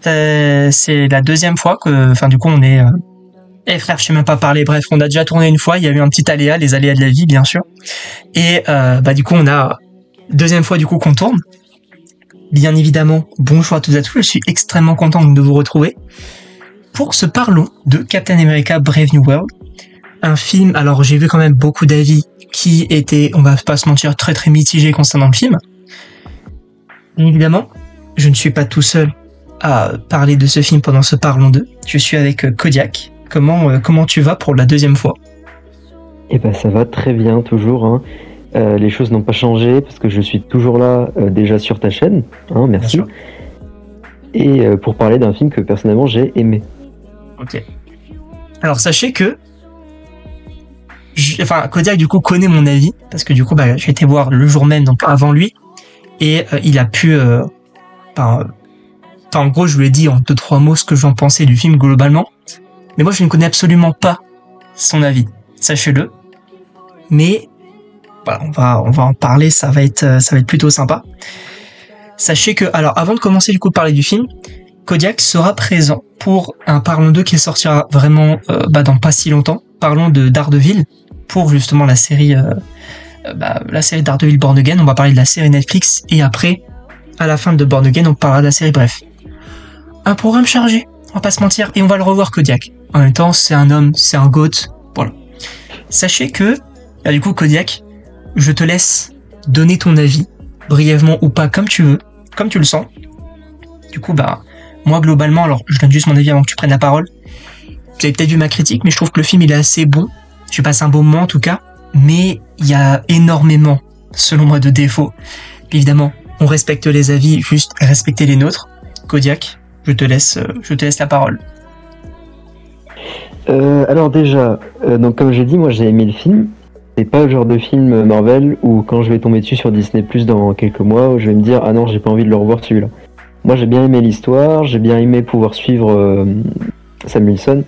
c'est la deuxième fois que, enfin, du coup, on est. Eh frère, je sais même pas parler. Bref, on a déjà tourné une fois. Il y a eu un petit aléa, les aléas de la vie, bien sûr. Et du coup, on a deuxième fois du coup qu'on tourne. Bien évidemment, bonjour à tous et à tous. Je suis extrêmement content de vous retrouver pour ce parlons de Captain America Brave New World. Un film. Alors, j'ai vu quand même beaucoup d'avis qui étaient, on va pas se mentir, très très mitigés concernant le film. Bien évidemment, je ne suis pas tout seul à parler de ce film pendant ce parlons 2. Je suis avec Kodiak. Comment tu vas pour la deuxième fois? Eh ben ça va très bien toujours. Hein. Les choses n'ont pas changé parce que je suis toujours là déjà sur ta chaîne. Hein, merci. Et pour parler d'un film que personnellement j'ai aimé. Ok. Alors sachez que Kodiak du coup connaît mon avis parce que du coup j'ai été voir le jour même, donc avant lui, et il a pu en gros je lui ai dit en 2-3 mots ce que j'en pensais du film globalement. Mais moi, je ne connais absolument pas son avis. Sachez-le. Mais voilà, on va en parler. Ça va être plutôt sympa. Sachez que, alors, avant de commencer du coup de parler du film, Kodiak sera présent pour un Parlons 2 qui sortira vraiment dans pas si longtemps. Parlons de Daredevil pour justement la série Daredevil Born Again. On va parler de la série Netflix et après, à la fin de Born Again, on parlera de la série. Bref, un programme chargé. On va pas se mentir, et on va le revoir Kodiak. En même temps, c'est un homme, c'est un GOAT, voilà. Sachez que, du coup, Kodiak, je te laisse donner ton avis, brièvement ou pas, comme tu veux, comme tu le sens. Du coup, moi, globalement, alors, je donne juste mon avis avant que tu prennes la parole. Vous avez peut-être vu ma critique, mais je trouve que le film, il est assez bon. Je passe un bon moment, en tout cas, mais il y a énormément, selon moi, de défauts. Évidemment, on respecte les avis, juste respecter les nôtres. Kodiak, je te laisse la parole. Alors déjà, donc comme j'ai dit, moi j'ai aimé le film. C'est pas le genre de film Marvel où quand je vais tomber dessus sur Disney+ dans quelques mois, où je vais me dire ah non j'ai pas envie de le revoir celui-là. Moi j'ai bien aimé l'histoire, j'ai bien aimé pouvoir suivre Sam Wilson,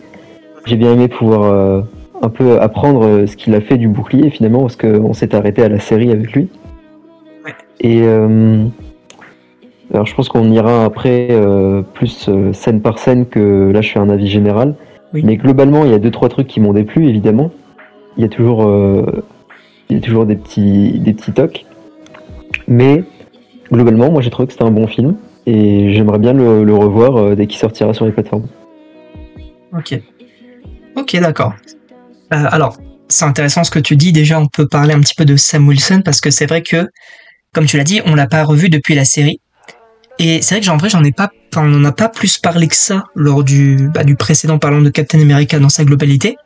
j'ai bien aimé pouvoir un peu apprendre ce qu'il a fait du bouclier finalement parce qu'on s'est arrêté à la série avec lui. Ouais. Et alors je pense qu'on ira après plus scène par scène que là je fais un avis général. Oui. Mais globalement il y a 2-3 trucs qui m'ont déplu évidemment. Il y a toujours des petits tocs. Mais globalement moi j'ai trouvé que c'était un bon film et j'aimerais bien le revoir dès qu'il sortira sur les plateformes. Ok d'accord. Alors c'est intéressant ce que tu dis. Déjà on peut parler un petit peu de Sam Wilson parce que c'est vrai que comme tu l'as dit on l'a pas revu depuis la série. Et c'est vrai que on n'en a pas plus parlé que ça lors du précédent parlant de Captain America dans sa globalité.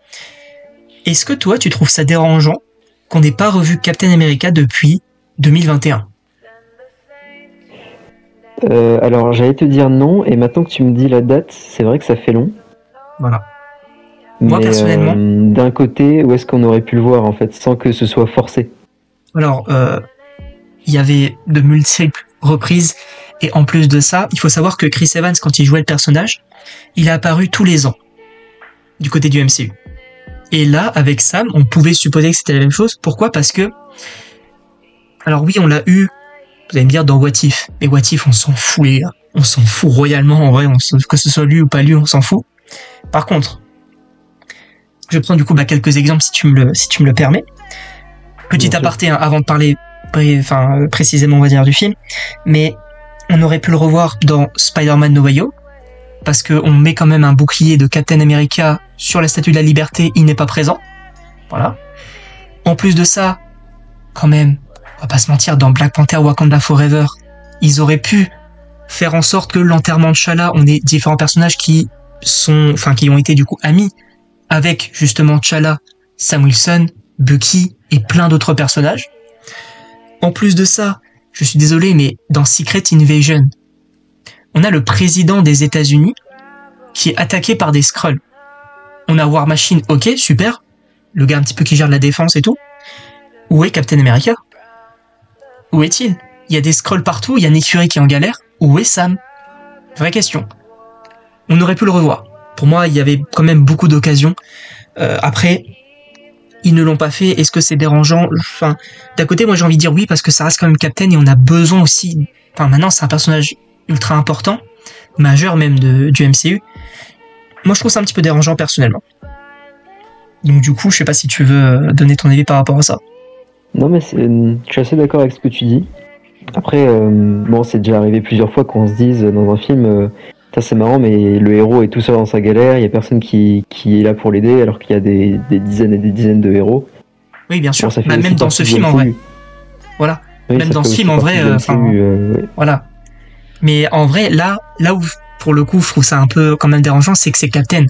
Est-ce que toi, tu trouves ça dérangeant qu'on n'ait pas revu Captain America depuis 2021 ? Alors, j'allais te dire non, et maintenant que tu me dis la date, c'est vrai que ça fait long. Voilà. Moi, personnellement... d'un côté, où est-ce qu'on aurait pu le voir, en fait, sans que ce soit forcé ? Alors, il y avait de multiples reprises. Et en plus de ça, il faut savoir que Chris Evans, quand il jouait le personnage, il a apparu tous les ans du côté du MCU. Et là, avec Sam, on pouvait supposer que c'était la même chose. Pourquoi ? Parce que, alors oui, on l'a eu, vous allez me dire, dans What If. Mais What If, on s'en fout, les gars. On s'en fout royalement, en vrai. Que ce soit lui ou pas lui, on s'en fout. Par contre, je prends du coup quelques exemples si tu me le permets. Petit aparté, hein, avant de parler précisément, on va dire, du film. Mais on aurait pu le revoir dans Spider-Man No Way Home, parce qu'on met quand même un bouclier de Captain America sur la Statue de la Liberté, il n'est pas présent. Voilà. En plus de ça, quand même, on va pas se mentir, dans Black Panther Wakanda Forever, ils auraient pu faire en sorte que l'enterrement de T'Challa, on ait différents personnages qui ont été du coup amis avec justement T'Challa, Sam Wilson, Bucky et plein d'autres personnages. En plus de ça, je suis désolé, mais dans Secret Invasion, on a le président des États-Unis qui est attaqué par des Skrulls. On a War Machine, ok, super, le gars un petit peu qui gère la défense et tout. Où est Captain America ? Où est-il ? Il y a des Skrulls partout, il y a Nick Fury qui est en galère. Où est Sam ? Vraie question. On aurait pu le revoir. Pour moi, il y avait quand même beaucoup d'occasions. Après, ils ne l'ont pas fait. Est-ce que c'est dérangeant ? D'un côté, moi j'ai envie de dire oui, parce que ça reste quand même Captain et on a besoin aussi... maintenant, c'est un personnage ultra important. majeurs même du MCU. Moi, je trouve ça un petit peu dérangeant personnellement. Donc du coup, je sais pas si tu veux donner ton avis par rapport à ça. Non, mais je suis assez d'accord avec ce que tu dis. Après, bon, c'est déjà arrivé plusieurs fois qu'on se dise dans un film, ça c'est marrant, mais le héros est tout seul dans sa galère, il y a personne qui est là pour l'aider, alors qu'il y a des dizaines et des dizaines de héros. Oui, bien sûr. Bon, même dans ce film, en vrai. Voilà. Oui, même dans ce film, en vrai, ouais. Voilà. Mais en vrai, là où, pour le coup, je trouve ça un peu quand même dérangeant, c'est que c'est Captain.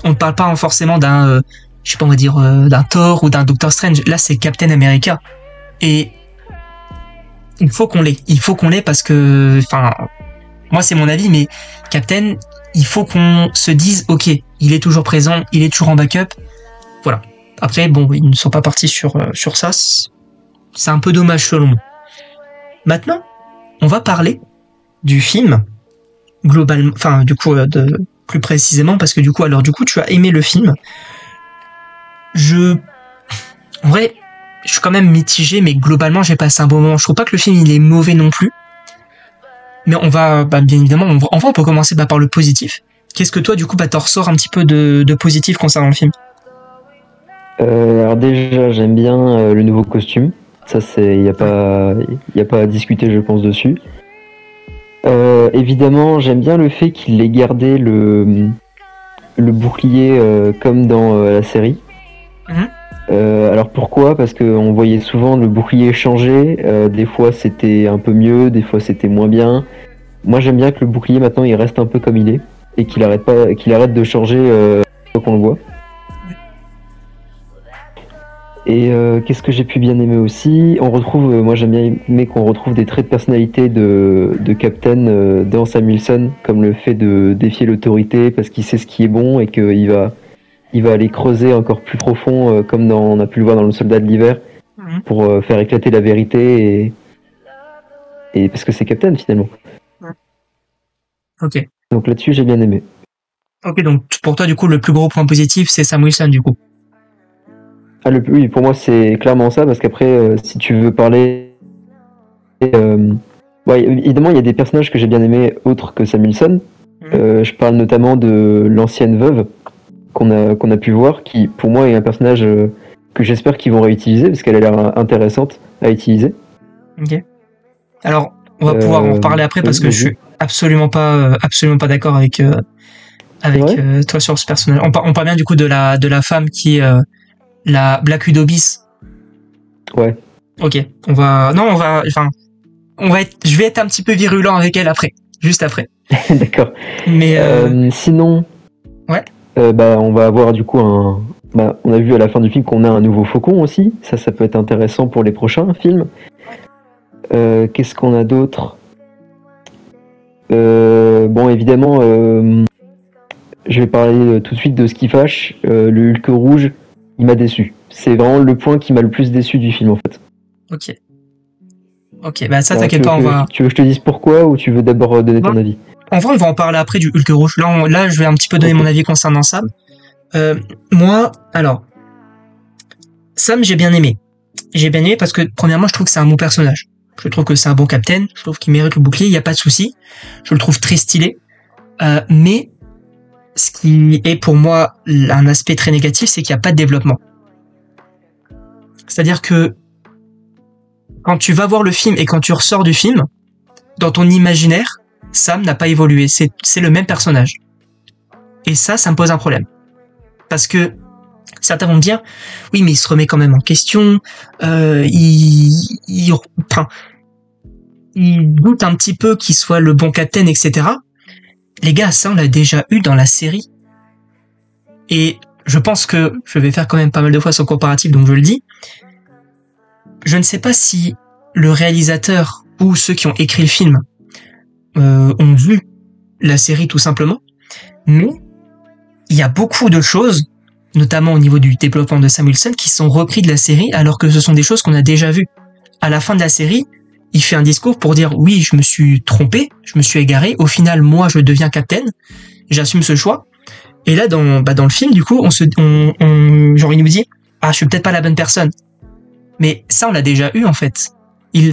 On ne parle pas forcément d'un, je sais pas, on va dire, d'un Thor ou d'un Doctor Strange. Là, c'est Captain America. Et il faut qu'on l'ait. Il faut qu'on l'ait parce que, enfin, moi, c'est mon avis, mais Captain, il faut qu'on se dise, ok, il est toujours présent, il est toujours en backup. Voilà. Après, bon, ils ne sont pas partis sur ça. C'est un peu dommage selon moi. Maintenant, on va parler du film, globalement, enfin, du coup, plus précisément, parce que du coup, tu as aimé le film. En vrai, je suis quand même mitigé, mais globalement, j'ai passé un bon moment. Je trouve pas que le film, il est mauvais non plus. Mais on va, bien évidemment, on peut commencer par le positif. Qu'est-ce que toi, du coup, t'en ressors un petit peu de positif concernant le film? Alors déjà, j'aime bien le nouveau costume. Ça, il y a pas à discuter, je pense, dessus. Évidemment, j'aime bien le fait qu'il ait gardé le bouclier comme dans la série. Alors pourquoi? Parce qu'on voyait souvent le bouclier changer. Des fois, c'était un peu mieux, des fois, c'était moins bien. Moi, j'aime bien que le bouclier, maintenant, il reste un peu comme il est et qu'il arrête de changer quand on le voit. Et qu'est-ce que j'ai pu bien aimer aussi? Moi j'aime bien aimer qu'on retrouve des traits de personnalité de Captain dans Sam Wilson, comme le fait de défier l'autorité parce qu'il sait ce qui est bon et qu'il va aller creuser encore plus profond, comme on a pu le voir dans Le Soldat de l'hiver, pour faire éclater la vérité et parce que c'est Captain finalement. Ok. Donc là-dessus j'ai bien aimé. Ok, donc pour toi du coup le plus gros point positif c'est Sam Wilson du coup. Oui, pour moi c'est clairement ça, parce qu'après si tu veux parler évidemment il y a des personnages que j'ai bien aimés autres que Sam Wilson. Je parle notamment de l'ancienne veuve qu'on a pu voir, qui pour moi est un personnage que j'espère qu'ils vont réutiliser parce qu'elle a l'air intéressante à utiliser. Ok. Alors on va pouvoir en reparler après parce que je suis absolument pas d'accord avec toi sur ce personnage. On parle bien du coup de la femme qui la Black Widow bis. Ouais. Ok. Je vais être un petit peu virulent avec elle après. Juste après. D'accord. Mais sinon. Ouais. On va avoir du coup on a vu à la fin du film qu'on a un nouveau Faucon aussi. Ça peut être intéressant pour les prochains films. Qu'est-ce qu'on a d'autre? Bon, évidemment, je vais parler tout de suite de ce qui fâche. Le Hulk rouge, il m'a déçu. C'est vraiment le point qui m'a le plus déçu du film en fait. Ok, ça t'inquiète pas, Tu veux que je te dise pourquoi ou tu veux d'abord donner ton avis? En vrai, on va en parler après du Hulk rouge. Là, je vais un petit peu donner mon avis concernant Sam. Moi, alors, Sam, j'ai bien aimé. J'ai bien aimé parce que, premièrement, je trouve que c'est un bon personnage. Je trouve que c'est un bon capitaine. Je trouve qu'il mérite le bouclier, il n'y a pas de souci. Je le trouve très stylé. Mais ce qui est pour moi un aspect très négatif, c'est qu'il n'y a pas de développement. C'est-à-dire que quand tu vas voir le film et quand tu ressors du film, dans ton imaginaire, Sam n'a pas évolué. C'est le même personnage. Et ça me pose un problème. Parce que certains vont me dire, oui, mais il se remet quand même en question, il doute un petit peu qu'il soit le bon capitaine, etc. Les gars, ça, on l'a déjà eu dans la série. Et je pense que je vais faire quand même pas mal de fois son comparatif, donc je le dis. Je ne sais pas si le réalisateur ou ceux qui ont écrit le film ont vu la série tout simplement, mais il y a beaucoup de choses, notamment au niveau du développement de Sam Wilson, qui sont repris de la série, alors que ce sont des choses qu'on a déjà vues. À la fin de la série, il fait un discours pour dire « Oui, je me suis trompé, je me suis égaré, au final, moi, je deviens capitaine, j'assume ce choix. » Et là, dans le film, du coup, genre, il nous dit « Ah, je suis peut-être pas la bonne personne. » Mais ça, on l'a déjà eu, en fait.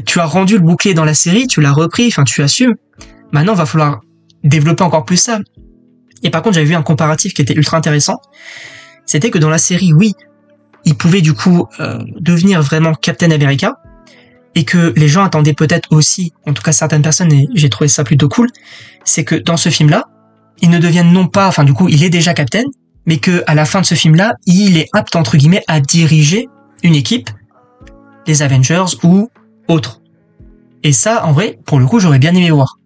Tu as rendu le bouclier dans la série, tu l'as repris, tu assumes. Maintenant, va falloir développer encore plus ça. Et par contre, j'avais vu un comparatif qui était ultra intéressant. C'était que dans la série, oui, il pouvait du coup devenir vraiment Captain America, et que les gens attendaient peut-être aussi, en tout cas certaines personnes, et j'ai trouvé ça plutôt cool, c'est que dans ce film-là, il ne devienne non pas, enfin du coup, il est déjà Captain, mais que à la fin de ce film-là, il est apte entre guillemets à diriger une équipe, les Avengers ou autres. Et ça, en vrai, pour le coup, j'aurais bien aimé voir.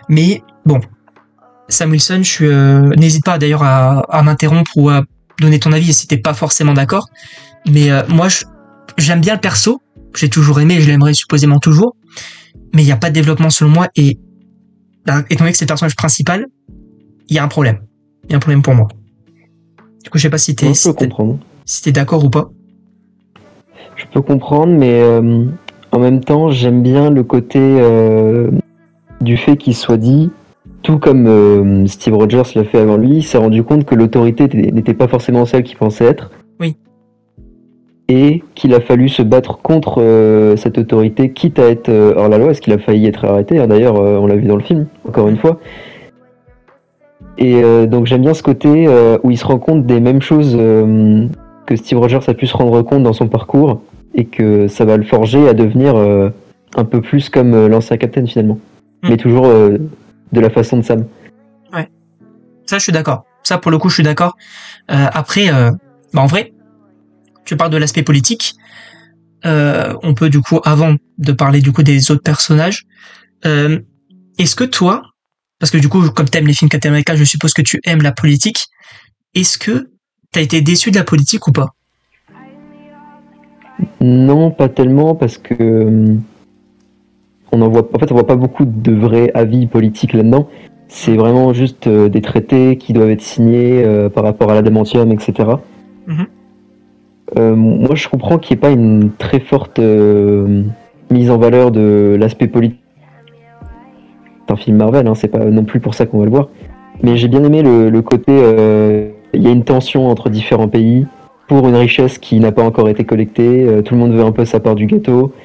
Mais bon, Sam Wilson, n'hésite pas d'ailleurs à m'interrompre ou à donner ton avis si t'es pas forcément d'accord. Mais moi, j'aime bien le perso, j'ai toujours aimé, et je l'aimerais supposément toujours. Mais il n'y a pas de développement selon moi, et étant donné que c'est le personnage principal, il y a un problème. Il y a un problème pour moi. Du coup, je sais pas si t'es d'accord ou pas. Je peux comprendre, mais en même temps, j'aime bien le côté du fait qu'il soit dit, tout comme Steve Rogers l'a fait avant lui, il s'est rendu compte que l'autorité n'était pas forcément celle qu'il pensait être. Oui. Et qu'il a fallu se battre contre cette autorité, quitte à être hors la loi, parce qu'il a failli être arrêté. D'ailleurs, on l'a vu dans le film, encore une fois. Et donc j'aime bien ce côté où il se rend compte des mêmes choses que Steve Rogers a pu se rendre compte dans son parcours, et que ça va le forger à devenir un peu plus comme l'ancien Captain finalement. Mais toujours de la façon de Sam. Ouais. Ça, je suis d'accord. Ça, pour le coup, je suis d'accord. Après, en vrai, tu parles de l'aspect politique. On peut du coup, avant de parler du coup des autres personnages, est-ce que toi, parce que du coup, comme t'aimes les films Captain America, je suppose que tu aimes la politique, est-ce que t'as été déçu de la politique ou pas? Non, pas tellement, parce que on voit pas beaucoup de vrais avis politiques là-dedans. C'est vraiment juste des traités qui doivent être signés par rapport à l'adamantium, etc. Moi, je comprends qu'il n'y ait pas une très forte mise en valeur de l'aspect politique. C'est un film Marvel, hein, c'est pas non plus pour ça qu'on va le voir. Mais j'ai bien aimé le côté, il y a une tension entre différents pays pour une richesse qui n'a pas encore été collectée. Tout le monde veut un peu sa part du gâteau.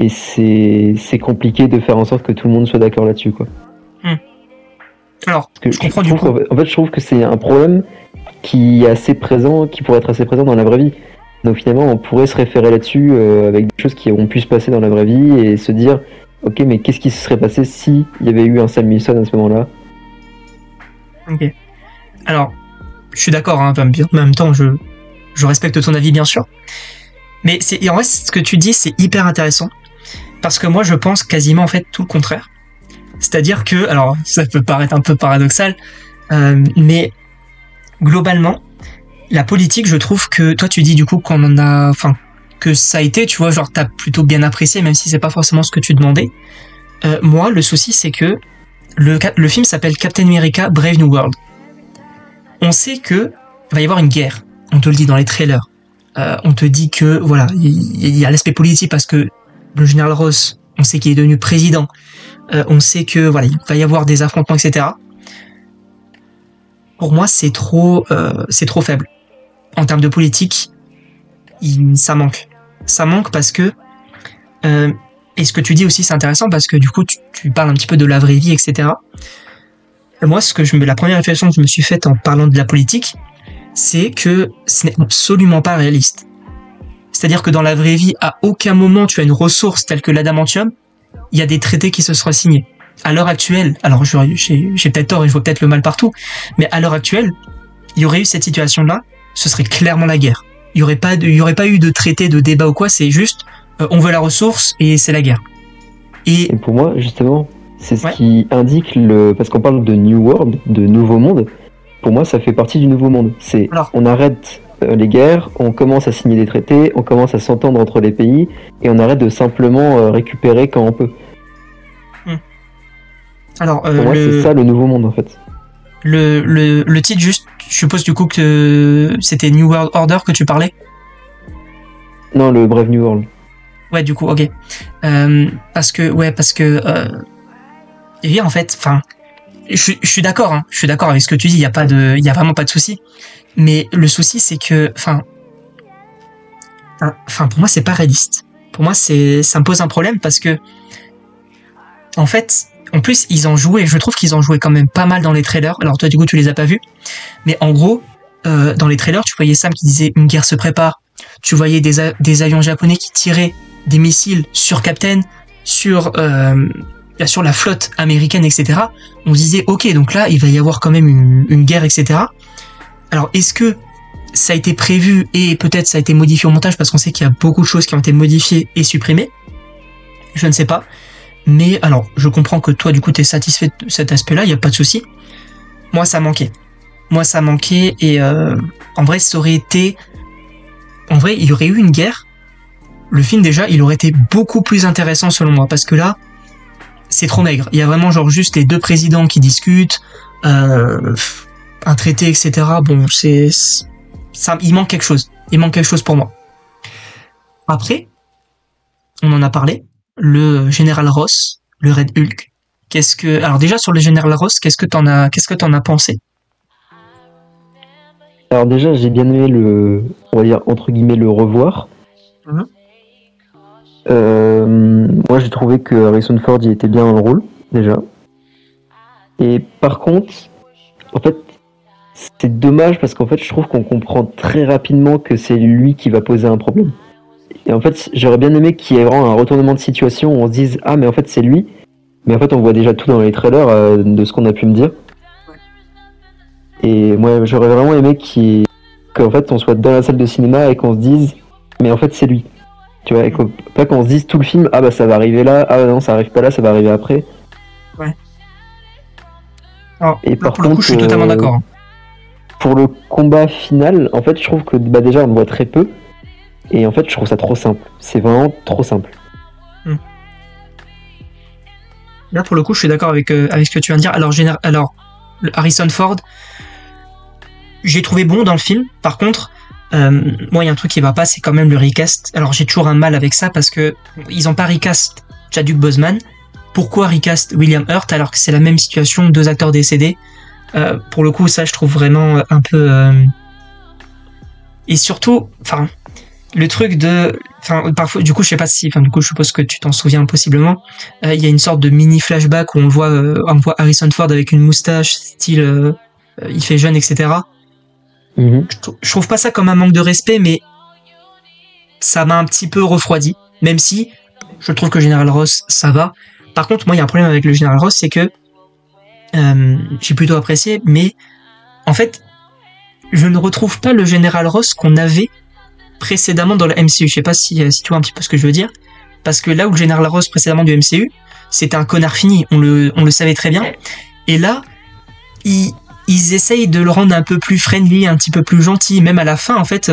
Et c'est compliqué de faire en sorte que tout le monde soit d'accord là-dessus, quoi. Alors, je comprends du coup. En fait, je trouve que c'est un problème qui est assez présent, qui pourrait être assez présent dans la vraie vie. Donc finalement, on pourrait se référer là-dessus avec des choses qui ont pu se passer dans la vraie vie et se dire, ok, mais qu'est-ce qui se serait passé si il y avait eu un Sam Wilson à ce moment-là? Ok. Alors, je suis d'accord, hein, en même temps, je respecte ton avis, bien sûr. Mais en vrai, ce que tu dis, c'est hyper intéressant. Parce que moi, je pense quasiment, en fait, tout le contraire. C'est-à-dire que, alors, ça peut paraître un peu paradoxal, mais globalement, la politique, je trouve que, toi, tu dis du coup qu'on en a, enfin, que ça a été, tu vois, genre, t'as plutôt bien apprécié, même si c'est pas forcément ce que tu demandais. Moi, le souci, c'est que le film s'appelle Captain America Brave New World. On sait que va y avoir une guerre. On te le dit dans les trailers. On te dit que, voilà, il y a l'aspect politique parce que le général Ross, on sait qu'il est devenu président. On sait que, voilà, il va y avoir des affrontements, etc. Pour moi, c'est trop faible. En termes de politique, ça manque. Ça manque parce que, et ce que tu dis aussi, c'est intéressant parce que du coup, tu parles un petit peu de la vraie vie, etc. Moi, la première réflexion que je me suis faite en parlant de la politique, c'est que ce n'est absolument pas réaliste. C'est-à-dire que dans la vraie vie, à aucun moment tu as une ressource telle que l'adamantium, il y a des traités qui se seraient signés. À l'heure actuelle, alors j'ai peut-être tort et je vois peut-être le mal partout, mais à l'heure actuelle, il y aurait eu cette situation-là, ce serait clairement la guerre. Il y aurait pas eu de traité, de débat ou quoi, c'est juste, on veut la ressource et c'est la guerre. Et pour moi, justement, c'est ce qui indique parce qu'on parle de New World, de nouveau monde. Pour moi, ça fait partie du nouveau monde. On arrête les guerres, on commence à signer des traités, on commence à s'entendre entre les pays, et on arrête de simplement récupérer quand on peut. Alors, pour moi, c'est ça le nouveau monde, en fait. Le titre, juste, je suppose du coup que c'était New World Order que tu parlais? Non, le Brave New World. Ouais, du coup, ok. Parce que, et en fait, enfin, je suis d'accord, hein, je suis d'accord avec ce que tu dis, il y a vraiment pas de souci. Mais le souci, c'est que, enfin, pour moi, c'est pas réaliste. Pour moi, ça me pose un problème parce que, en fait, en plus, je trouve qu'ils en jouaient quand même pas mal dans les trailers. Alors toi, du coup, tu les as pas vus. Mais en gros, dans les trailers, tu voyais Sam qui disait une guerre se prépare. Tu voyais des avions japonais qui tiraient des missiles sur Captain, sur la flotte américaine, etc. On se disait, ok, donc là, il va y avoir quand même une guerre, etc. Alors, est-ce que ça a été prévu et peut-être ça a été modifié au montage parce qu'on sait qu'il y a beaucoup de choses qui ont été modifiées et supprimées? Je ne sais pas. Mais alors, je comprends que toi, du coup, t'es satisfait de cet aspect-là, il n'y a pas de souci. Moi, ça manquait. Et en vrai, ça aurait été... En vrai, il y aurait eu une guerre. Le film, déjà, il aurait été beaucoup plus intéressant selon moi. Parce que là, c'est trop maigre. Il y a vraiment genre juste les deux présidents qui discutent, un traité, etc. Bon, il manque quelque chose. Il manque quelque chose pour moi. Après, on en a parlé. Le général Ross, le Red Hulk. Alors déjà sur le général Ross, qu'est-ce que t'en as pensé? Alors déjà, j'ai bien aimé on va dire entre guillemets le revoir. Moi, j'ai trouvé que Harrison Ford y était bien dans le rôle déjà. Et par contre, en fait, c'est dommage parce qu'en fait, je trouve qu'on comprend très rapidement que c'est lui qui va poser un problème. Et en fait, j'aurais bien aimé qu'il y ait vraiment un retournement de situation où on se dise « Ah, mais en fait, c'est lui ». Mais en fait, on voit déjà tout dans les trailers de ce qu'on a pu me dire. Et moi, j'aurais vraiment aimé qu'en fait, on soit dans la salle de cinéma et qu'on se dise « Mais en fait, c'est lui ». Tu vois, et pas qu'on se dise tout le film « Ah bah, ça va arriver là. Ah non, ça arrive pas là, ça va arriver après. » Ouais. Alors, et pour le coup, je suis totalement d'accord. Pour le combat final, en fait, je trouve que déjà, on le voit très peu. Et en fait, je trouve ça trop simple. C'est vraiment trop simple. Là, pour le coup, je suis d'accord avec ce que tu viens de dire. Alors, Harrison Ford, j'ai trouvé bon dans le film. Par contre, moi, il y a un truc qui va pas, c'est quand même le recast. Alors, j'ai toujours un mal avec ça parce que ils ont pas recast Chadwick Boseman. Pourquoi recast William Hurt alors que c'est la même situation, 2 acteurs décédés? Pour le coup, ça, je trouve vraiment un peu... Et surtout, enfin... Le truc parfois, du coup, je sais pas si, du coup, je suppose que tu t'en souviens possiblement. Il y a une sorte de mini flashback où on voit Harrison Ford avec une moustache, style, il fait jeune, etc. Je trouve pas ça comme un manque de respect, mais ça m'a un petit peu refroidi. Même si, je trouve que General Ross, ça va. Par contre, moi, il y a un problème avec le General Ross, c'est que j'ai plutôt apprécié, mais en fait, je ne retrouve pas le General Ross qu'on avait précédemment dans le MCU. Je sais pas si tu vois un petit peu ce que je veux dire. Parce que là où le Général Ross précédemment du MCU, c'était un connard fini. On le savait très bien. Et là, ils essayent de le rendre un peu plus friendly, un petit peu plus gentil. Même à la fin, en fait,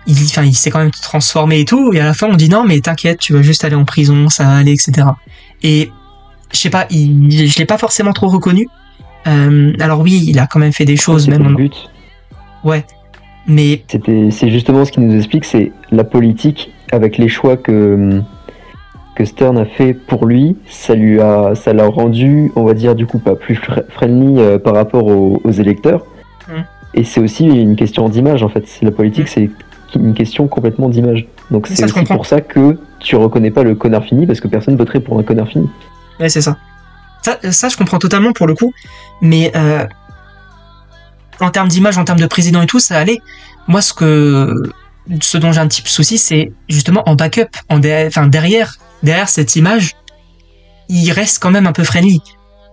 il s'est quand même transformé et tout. Et à la fin, on dit non, mais t'inquiète, tu vas juste aller en prison, ça va aller, etc. Et je sais pas, je l'ai pas forcément trop reconnu. Alors oui, il a quand même fait des choses. Même le but. Ouais. Mais c'est justement ce qui nous explique, c'est la politique avec les choix que Stern a fait pour lui, ça l'a rendu, on va dire du coup pas plus friendly par rapport aux électeurs. Et c'est aussi une question d'image en fait. La politique, c'est une question complètement d'image. Donc c'est aussi pour ça que tu reconnais pas le connard fini parce que personne voterait pour un connard fini. Ouais, c'est ça. Ça je comprends totalement pour le coup, mais en termes d'image, en termes de président et tout, ça allait. Moi, ce dont j'ai un petit souci, c'est justement en backup, derrière cette image, il reste quand même un peu friendly.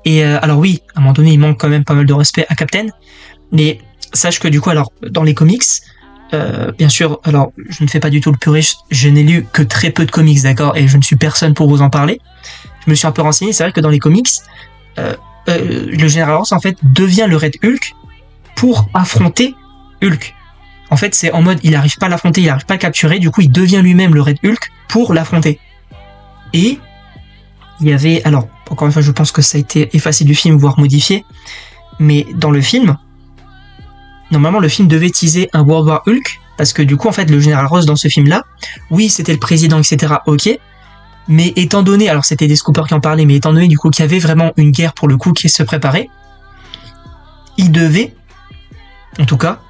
Et alors oui, à un moment donné, il manque quand même pas mal de respect à Captain, mais sache que du coup, alors dans les comics, bien sûr, alors je ne fais pas du tout le puriste, je n'ai lu que très peu de comics, d'accord, et je ne suis personne pour vous en parler. Je me suis un peu renseigné, c'est vrai que dans les comics, le Général Ross en fait devient le Red Hulk pour affronter Hulk. En fait, c'est en mode, il n'arrive pas à l'affronter, il n'arrive pas à le capturer, du coup, il devient lui-même le Red Hulk pour l'affronter. Et il y avait, alors, encore une fois, je pense que ça a été effacé du film, voire modifié, mais dans le film, normalement, le film devait teaser un World War Hulk, parce que du coup, en fait, le Général Ross dans ce film-là, oui, c'était le président, etc., ok, mais étant donné, alors c'était des scoopers qui en parlaient, mais étant donné, du coup, qu'il y avait vraiment une guerre pour le coup qui se préparait, il devait, en tout cas,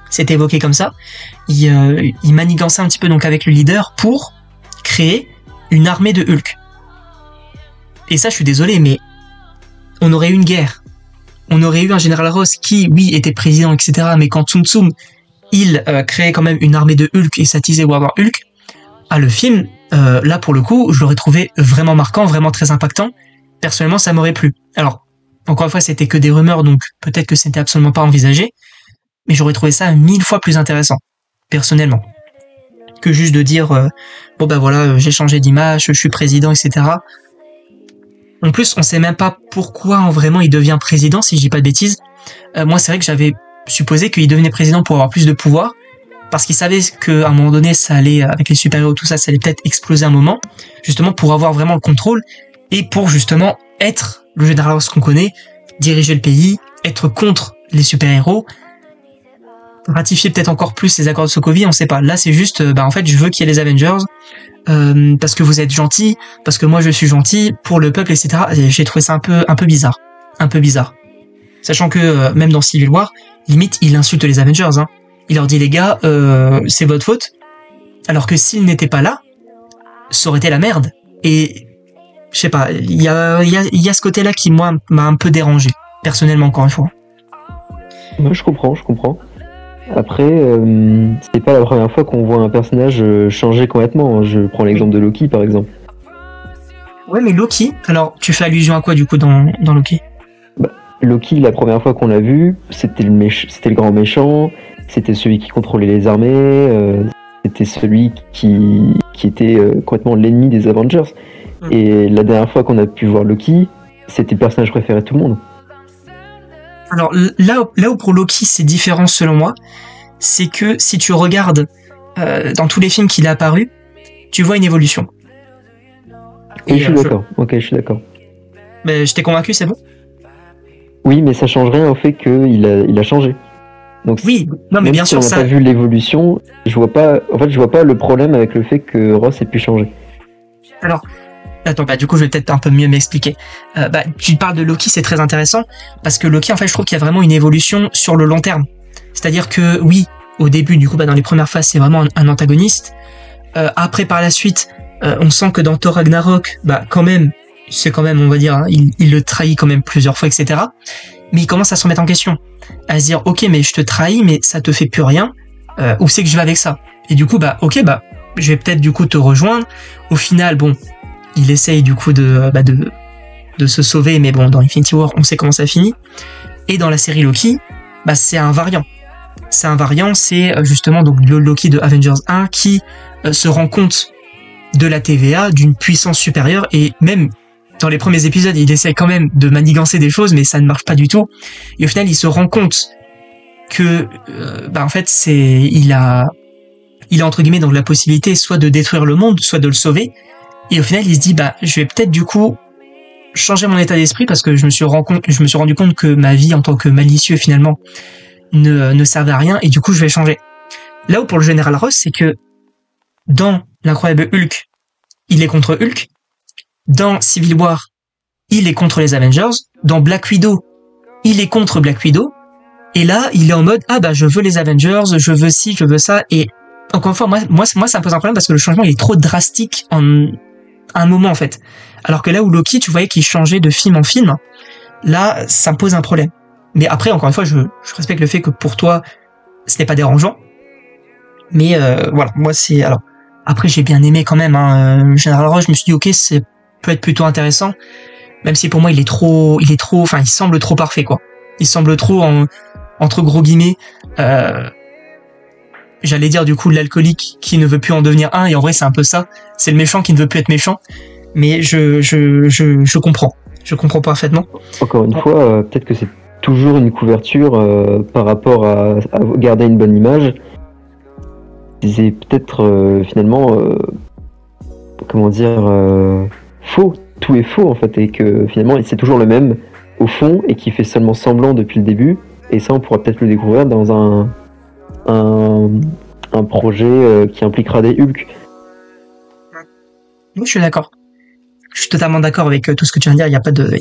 c'est évoqué comme ça, il manigançait un petit peu donc avec le leader pour créer une armée de Hulk. Et ça, je suis désolé, mais on aurait eu une guerre. On aurait eu un général Ross qui, oui, était président, etc. Mais quand Tsum Tsum, il créait quand même une armée de Hulk et s'attisait World War Hulk, le film, là pour le coup, je l'aurais trouvé vraiment marquant, vraiment très impactant. Personnellement, ça m'aurait plu. Alors, encore une fois, c'était que des rumeurs, donc peut-être que c'était absolument pas envisagé, mais j'aurais trouvé ça 1000 fois plus intéressant, personnellement, que juste de dire bon bah voilà, j'ai changé d'image, je suis président, etc. En plus, on sait même pas pourquoi vraiment il devient président, si je dis pas de bêtises. Moi, c'est vrai que j'avais supposé qu'il devenait président pour avoir plus de pouvoir, parce qu'il savait qu'à un moment donné, ça allait, avec les super-héros, tout ça, ça allait peut-être exploser un moment, justement pour avoir vraiment le contrôle, et pour justement être le général Ross qu'on connaît, diriger le pays, être contre les super-héros, ratifier peut-être encore plus les accords de Sokovie, on sait pas. Là, c'est juste, en fait, je veux qu'il y ait les Avengers, parce que vous êtes gentils, parce que moi je suis gentil, pour le peuple, etc. Et j'ai trouvé ça un peu bizarre. Sachant que, même dans Civil War, limite, il insulte les Avengers, hein. Il leur dit, les gars, c'est votre faute. Alors que s'il n'était pas là, ça aurait été la merde. Et, je sais pas, il y a ce côté-là qui, moi, m'a un peu dérangé. Personnellement, encore une fois. Moi, je comprends. Après, c'est pas la première fois qu'on voit un personnage changer complètement. Je prends l'exemple de Loki, par exemple. Ouais, mais Loki, alors, tu fais allusion à quoi, du coup, dans Loki? Loki, la première fois qu'on l'a vu, c'était le grand méchant, c'était celui qui contrôlait les armées, c'était celui qui était complètement l'ennemi des Avengers. Et la dernière fois qu'on a pu voir Loki, c'était le personnage préféré de tout le monde. Alors là où pour Loki c'est différent selon moi, c'est que si tu regardes dans tous les films qu'il a apparu, tu vois une évolution. Et je suis d'accord. Ok, je suis d'accord. Mais je t'ai convaincu, c'est bon? Oui, mais ça change rien au fait qu'il a changé. Donc, oui, non, mais bien sûr, on n'a pas vu l'évolution, je vois pas le problème avec le fait que Ross ait pu changer. Alors, attends, du coup, je vais peut-être un peu mieux m'expliquer. Tu parles de Loki, c'est très intéressant, parce que Loki, en fait, je trouve qu'il y a vraiment une évolution sur le long terme. C'est-à-dire que, oui, au début, du coup, dans les premières phases, c'est vraiment un antagoniste. Après, par la suite, on sent que dans Thor Ragnarok, quand même, c'est quand même, on va dire, hein, il le trahit quand même plusieurs fois, etc. Mais il commence à se remettre en question, à se dire, ok, mais je te trahis, mais ça te fait plus rien. Où c'est que je vais avec ça? Et du coup, je vais peut-être du coup te rejoindre. Au final, bon, il essaye du coup de se sauver, mais bon, dans Infinity War, on sait comment ça finit. Et dans la série Loki, c'est un variant. C'est justement donc le Loki de Avengers 1 qui se rend compte de la TVA, d'une puissance supérieure, et même dans les premiers épisodes, il essaie quand même de manigancer des choses, mais ça ne marche pas du tout. Et au final, il se rend compte que, en fait, il a entre guillemets donc la possibilité soit de détruire le monde, soit de le sauver. Et au final, il se dit, je vais peut-être du coup changer mon état d'esprit parce que je me suis rendu compte que ma vie en tant que malicieux finalement ne servait à rien, et du coup, je vais changer. Là où pour le général Ross, c'est que dans l'incroyable Hulk, il est contre Hulk. Dans Civil War, il est contre les Avengers. Dans Black Widow, il est contre Black Widow. Et là, il est en mode, je veux les Avengers, je veux ci, je veux ça. Et encore une fois, moi, ça me pose un problème parce que le changement, il est trop drastique en un moment, en fait. Alors que là où Loki, tu voyais qu'il changeait de film en film, là, ça me pose un problème. Mais après, encore une fois, je respecte le fait que pour toi, ce n'est pas dérangeant. Mais voilà, moi, c'est... Alors, après, j'ai bien aimé quand même, Général Ross, je me suis dit, ok, c'est peut être plutôt intéressant, même si pour moi, il semble trop parfait, quoi. Il semble trop, entre gros guillemets, j'allais dire du coup l'alcoolique qui ne veut plus en devenir un, et en vrai c'est un peu ça, c'est le méchant qui ne veut plus être méchant, mais je comprends parfaitement. Encore une fois, peut-être que c'est toujours une couverture par rapport à garder une bonne image. C'est peut-être finalement faux, tout est faux en fait, et que finalement c'est toujours le même au fond et qui fait seulement semblant depuis le début, et ça on pourra peut-être le découvrir dans un projet qui impliquera des Hulk. Oui, je suis d'accord. Je suis totalement d'accord avec tout ce que tu viens de dire, il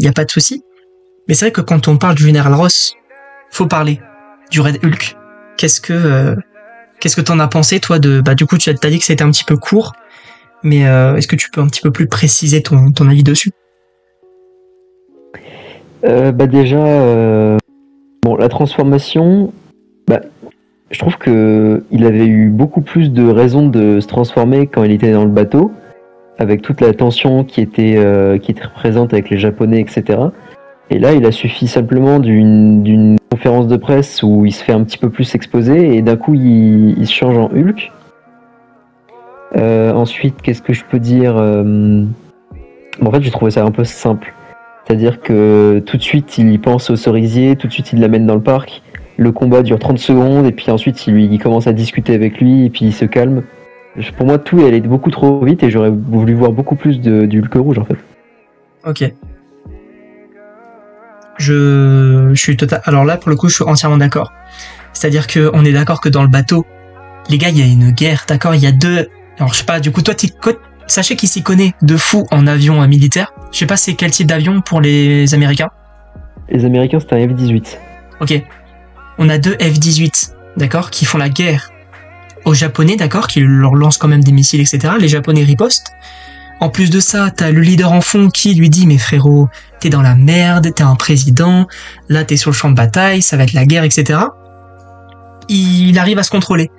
y a pas de souci. Mais c'est vrai que quand on parle du général Ross, faut parler du Red Hulk. Qu'est-ce que t'en as pensé, toi, du coup, tu as dit que c'était un petit peu court, mais est-ce que tu peux un petit peu plus préciser ton avis dessus? Déjà, la transformation, je trouve que il avait eu beaucoup plus de raisons de se transformer quand il était dans le bateau, avec toute la tension qui était présente avec les Japonais, etc. Et là, il a suffi simplement d'une conférence de presse où il se fait un petit peu plus exposer et d'un coup, il se change en Hulk. Ensuite, qu'est-ce que je peux dire En fait, j'ai trouvé ça un peu simple. C'est-à-dire que tout de suite, il y pense au cerisier, tout de suite, il l'amène dans le parc. Le combat dure 30 secondes et puis ensuite, il commence à discuter avec lui et puis il se calme. Pour moi, tout allait beaucoup trop vite et j'aurais voulu voir beaucoup plus du Hulk rouge, en fait. Ok. Je suis total. Alors là, pour le coup, je suis entièrement d'accord. C'est-à-dire que on est d'accord que dans le bateau, les gars, il y a une guerre, d'accord. Il y a deux. Alors je sais pas. Du coup, toi, sachez qu'il s'y connaît de fou en avion militaire. Je sais pas c'est quel type d'avion pour les Américains. Les Américains, c'est un F-18. Ok. On a deux F-18, d'accord, qui font la guerre aux Japonais, d'accord, qui leur lancent quand même des missiles, etc. Les Japonais ripostent. En plus de ça, t'as le leader en fond qui lui dit « Mais frérot, t'es dans la merde, t'es un président, là t'es sur le champ de bataille, ça va être la guerre, etc. » Il arrive à se contrôler.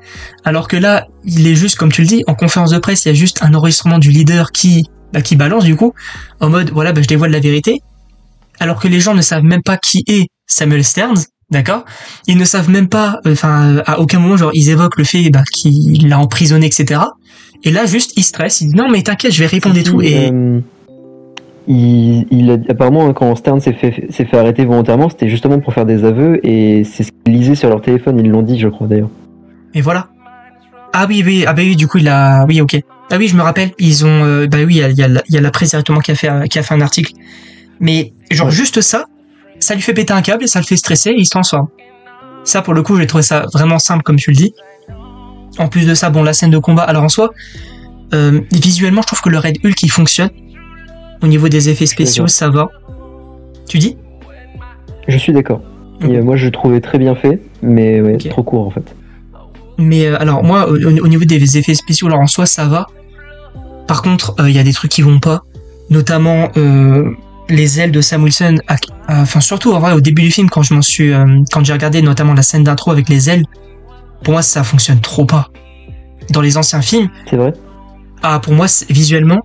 Alors que là, il est juste, comme tu le dis, en conférence de presse, il y a juste un enregistrement du leader qui balance du coup, en mode « Voilà, je dévoile la vérité. » Alors que les gens ne savent même pas qui est Samuel Sterns, d'accord. Ils ne savent même pas, à aucun moment, genre, ils évoquent le fait qu'il l'a emprisonné, etc. Et là, juste, il stresse, il dit non, mais t'inquiète, je vais répondre et tout. Et apparemment, quand Stern s'est fait arrêter volontairement, c'était justement pour faire des aveux et c'est ce qu'ils lisaient sur leur téléphone, ils l'ont dit, je crois d'ailleurs. Et voilà. Ah oui, du coup, oui, ok. Ah oui, je me rappelle, ils ont, il y a la presse directement qui a fait un article. Mais, genre, juste ça lui fait péter un câble et ça le fait stresser et il se transforme. Ça, pour le coup, j'ai trouvé ça vraiment simple, comme tu le dis. En plus de ça, la scène de combat, alors en soi, visuellement, je trouve que le Red Hulk, il fonctionne. Au niveau des effets spéciaux, ça va. Tu dis ? Je suis d'accord. Okay. Moi, je le trouvais très bien fait, mais okay. Trop court, en fait. Mais alors, moi, au niveau des effets spéciaux, alors en soi, ça va. Par contre, il y a des trucs qui vont pas. Notamment, les ailes de Sam Wilson, surtout en vrai, au début du film, quand j'ai regardé notamment la scène d'intro avec les ailes, pour moi, ça fonctionne trop pas. Dans les anciens films. C'est vrai. Pour moi, visuellement,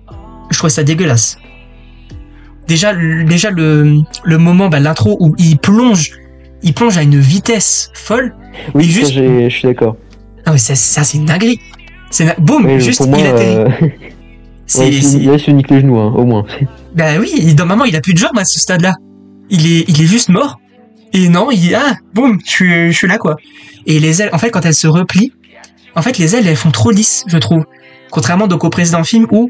je trouvais ça dégueulasse. Déjà le moment, l'intro où il plonge à une vitesse folle. Oui, juste... je suis d'accord. Ah oui, ça c'est une dinguerie. Boum, oui, juste moi, il atterrit. Il se nique les genoux, au moins. Oui, normalement il a plus de jambes à ce stade-là. Il est juste mort. Et non, boum, je suis là quoi. Et les ailes, en fait, quand elles se replient, en fait, les ailes, elles font trop lisses, je trouve. Contrairement donc au précédent film où,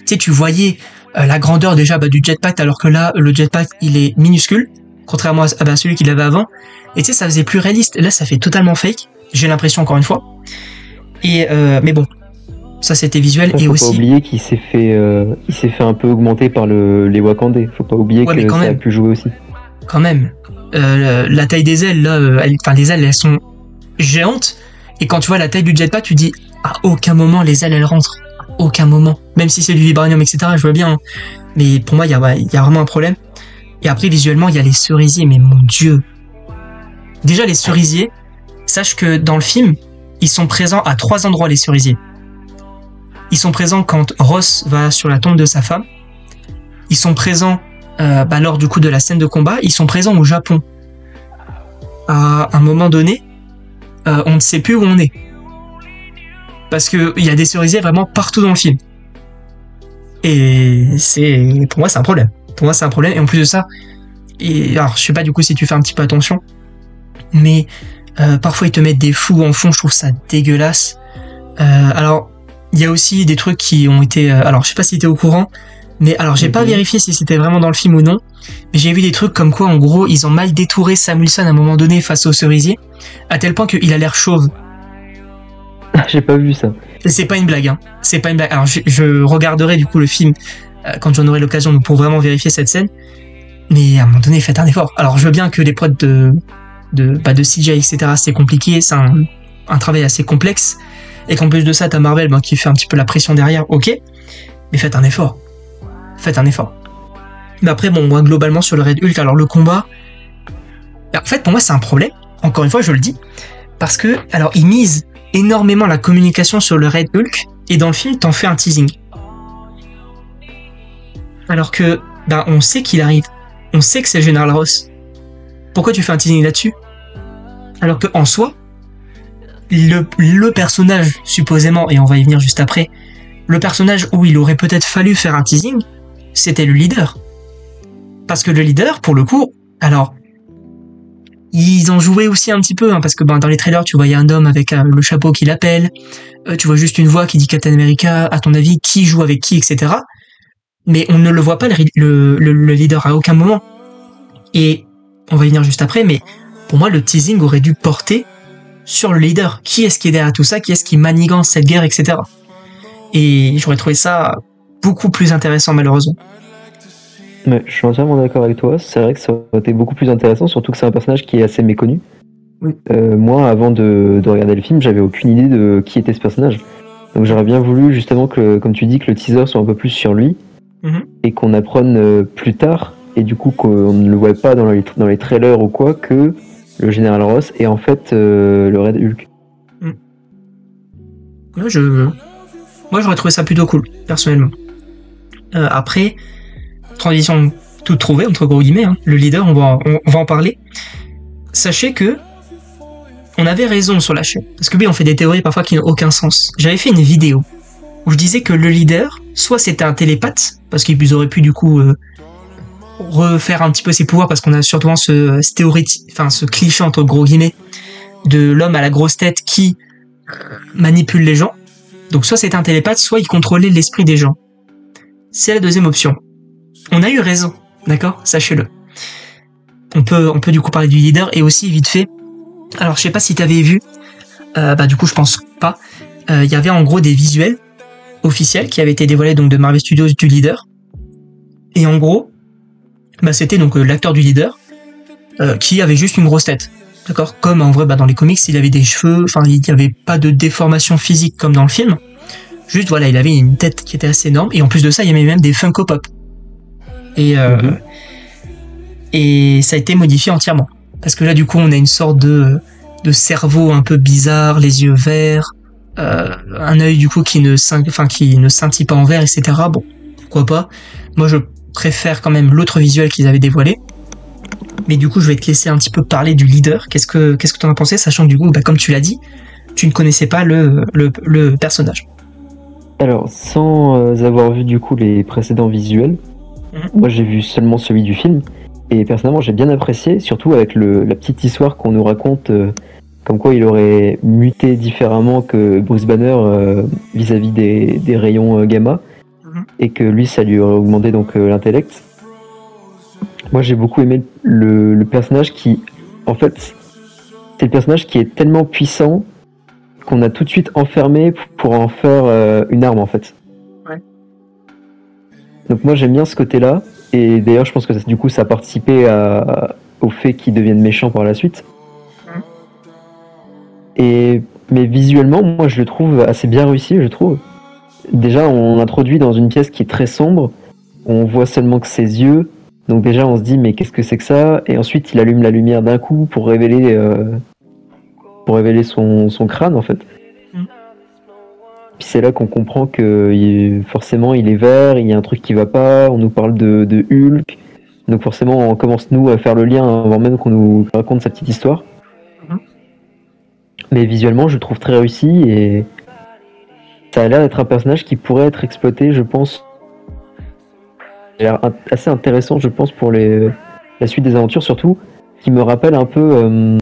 tu voyais la grandeur déjà du jetpack, alors que là, le jetpack, il est minuscule, contrairement à celui qu'il avait avant. Et ça faisait plus réaliste. Là, ça fait totalement fake. J'ai l'impression, encore une fois. Et mais bon, ça c'était visuel. Après, et faut aussi. Faut pas oublier qu'il s'est fait un peu augmenter par les Wakandais. Faut pas oublier que ça a pu jouer aussi. Quand même. La taille des ailes, là, les ailes, elles sont géantes. Et quand tu vois la taille du jetpack, tu dis à aucun moment les ailes, elles rentrent. À aucun moment. Même si c'est du vibranium, etc., je vois bien. Hein. Mais pour moi, il y a vraiment un problème. Et après, visuellement, il y a les cerisiers. Mais mon Dieu. Déjà, les cerisiers, sache que dans le film, ils sont présents à 3 endroits, les cerisiers. Ils sont présents quand Ross va sur la tombe de sa femme. Ils sont présents lors du coup de la scène de combat. Ils sont présents au Japon. À un moment donné, on ne sait plus où on est. Parce qu'il y a des cerisiers vraiment partout dans le film. Et pour moi, c'est un problème. Et en plus de ça, alors je sais pas du coup si tu fais un petit peu attention, mais parfois ils te mettent des flous en fond, je trouve ça dégueulasse. Alors, il y a aussi des trucs qui ont été... alors, je sais pas si t'es au courant, mais alors j'ai pas vérifié si c'était vraiment dans le film ou non, mais j'ai vu des trucs comme quoi, en gros, ils ont mal détouré Sam Wilson à un moment donné face au cerisier, à tel point qu'il a l'air chauve. J'ai pas vu ça. C'est pas une blague, hein. C'est pas une blague. Alors, je regarderai du coup le film quand j'en aurai l'occasion pour vraiment vérifier cette scène, mais à un moment donné, faites un effort. Alors, je veux bien que les prods de CGI, etc., c'est compliqué, c'est un travail assez complexe, et qu'en plus de ça, t'as Marvel qui fait un petit peu la pression derrière, ok, mais faites un effort. Mais après, bon, moi, globalement, sur le Red Hulk, alors le combat, en fait, pour moi, c'est un problème. Encore une fois, je le dis. Parce que, alors, ils misent énormément la communication sur le Red Hulk, et dans le film, t'en fais un teasing. Alors que, on sait qu'il arrive. On sait que c'est le Général Ross. Pourquoi tu fais un teasing là-dessus? Alors que, en soi, le personnage, supposément, et on va y venir juste après, le personnage où il aurait peut-être fallu faire un teasing, c'était le leader. Parce que le leader, pour le coup, alors, ils en jouaient aussi un petit peu, parce que dans les trailers, tu voyais un homme avec le chapeau qui l'appelle, tu vois juste une voix qui dit Captain America, à ton avis, qui joue avec qui, etc. Mais on ne le voit pas, le leader, à aucun moment. Et on va y venir juste après, mais pour moi, le teasing aurait dû porter sur le leader. Qui est-ce qui est derrière tout ça? Qui est-ce qui manigance cette guerre, etc. Et j'aurais trouvé ça beaucoup plus intéressant, malheureusement. Ouais, je suis entièrement d'accord avec toi. C'est vrai que ça aurait été beaucoup plus intéressant, surtout que c'est un personnage qui est assez méconnu. Oui. Moi, avant de regarder le film, j'avais aucune idée de qui était ce personnage. Donc j'aurais bien voulu justement que, comme tu dis, que le teaser soit un peu plus sur lui et qu'on apprenne plus tard, et du coup qu'on ne le voit pas dans les trailers ou quoi, que le Général Ross est en fait le Red Hulk. Moi, j'aurais trouvé ça plutôt cool, personnellement. Après, transition toute trouvée, entre gros guillemets, le leader, on va en parler. Sachez que on avait raison sur la chaîne. Parce que oui, on fait des théories parfois qui n'ont aucun sens. J'avais fait une vidéo où je disais que le leader, soit c'était un télépathe, parce qu'ils auraient pu du coup refaire un petit peu ses pouvoirs, parce qu'on a surtout ce cliché entre gros guillemets de l'homme à la grosse tête qui manipule les gens. Donc soit c'était un télépathe, soit il contrôlait l'esprit des gens. C'est la deuxième option. On a eu raison, d'accord? Sachez-le. On peut du coup parler du leader, et aussi vite fait. Alors je sais pas si t'avais vu, du coup je pense pas. Il y avait en gros des visuels officiels qui avaient été dévoilés donc de Marvel Studios du leader. Et en gros, c'était donc l'acteur du leader qui avait juste une grosse tête. D'accord? Comme en vrai, dans les comics, il avait des cheveux, il n'y avait pas de déformation physique comme dans le film. Juste, voilà, il avait une tête qui était assez énorme, et en plus de ça, il y avait même des Funko Pop. Et ça a été modifié entièrement. Parce que là, du coup, on a une sorte de cerveau un peu bizarre, les yeux verts, un œil, du coup, qui ne scintille pas en vert, etc. Bon, pourquoi pas. Moi, je préfère quand même l'autre visuel qu'ils avaient dévoilé. Mais du coup, je vais te laisser un petit peu parler du leader. Qu'est-ce que t'en as pensé, sachant que du coup, comme tu l'as dit, tu ne connaissais pas le personnage. Alors, sans avoir vu du coup les précédents visuels, moi j'ai vu seulement celui du film, et personnellement j'ai bien apprécié, surtout avec la petite histoire qu'on nous raconte, comme quoi il aurait muté différemment que Bruce Banner vis-à-vis des rayons gamma, et que lui ça lui aurait augmenté donc l'intellect. Moi j'ai beaucoup aimé le personnage qui, en fait, c'est le personnage qui est tellement puissant qu'on a tout de suite enfermé pour en faire une arme en fait. Ouais. Donc moi j'aime bien ce côté-là, et d'ailleurs je pense que du coup ça a participé au fait qu'il devienne méchant par la suite. Mais visuellement, moi je le trouve assez bien réussi, je trouve. Déjà on introduit dans une pièce qui est très sombre, on voit seulement que ses yeux, donc déjà on se dit mais qu'est-ce que c'est que ça, et ensuite il allume la lumière d'un coup pour révéler son crâne en fait. Puis c'est là qu'on comprend que forcément il est vert, il y a un truc qui va pas, on nous parle de Hulk, donc forcément on commence nous à faire le lien avant même qu'on nous raconte sa petite histoire. Mais visuellement je le trouve très réussi, et ça a l'air d'être un personnage qui pourrait être exploité, je pense. Il a l'air assez intéressant, je pense, pour la suite des aventures, surtout qui me rappelle un peu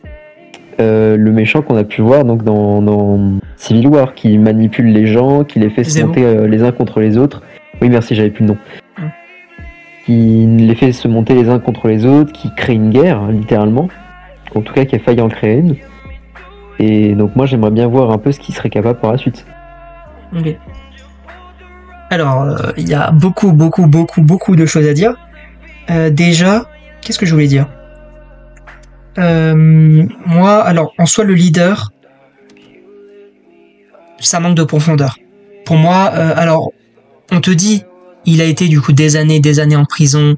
le méchant qu'on a pu voir donc dans Civil War, qui manipule les gens, qui les fait se monter les uns contre les autres. Oui, merci, j'avais plus le nom. Qui les fait se monter les uns contre les autres, qui crée une guerre, littéralement. En tout cas, qui a failli en créer une. Et donc moi, j'aimerais bien voir un peu ce qu'il serait capable par la suite. Ok. Alors, il y a beaucoup de choses à dire. Déjà, qu'est-ce que je voulais dire ? Moi, alors, en soi, le leader, ça manque de profondeur. Pour moi, alors, on te dit, il a été du coup des années en prison,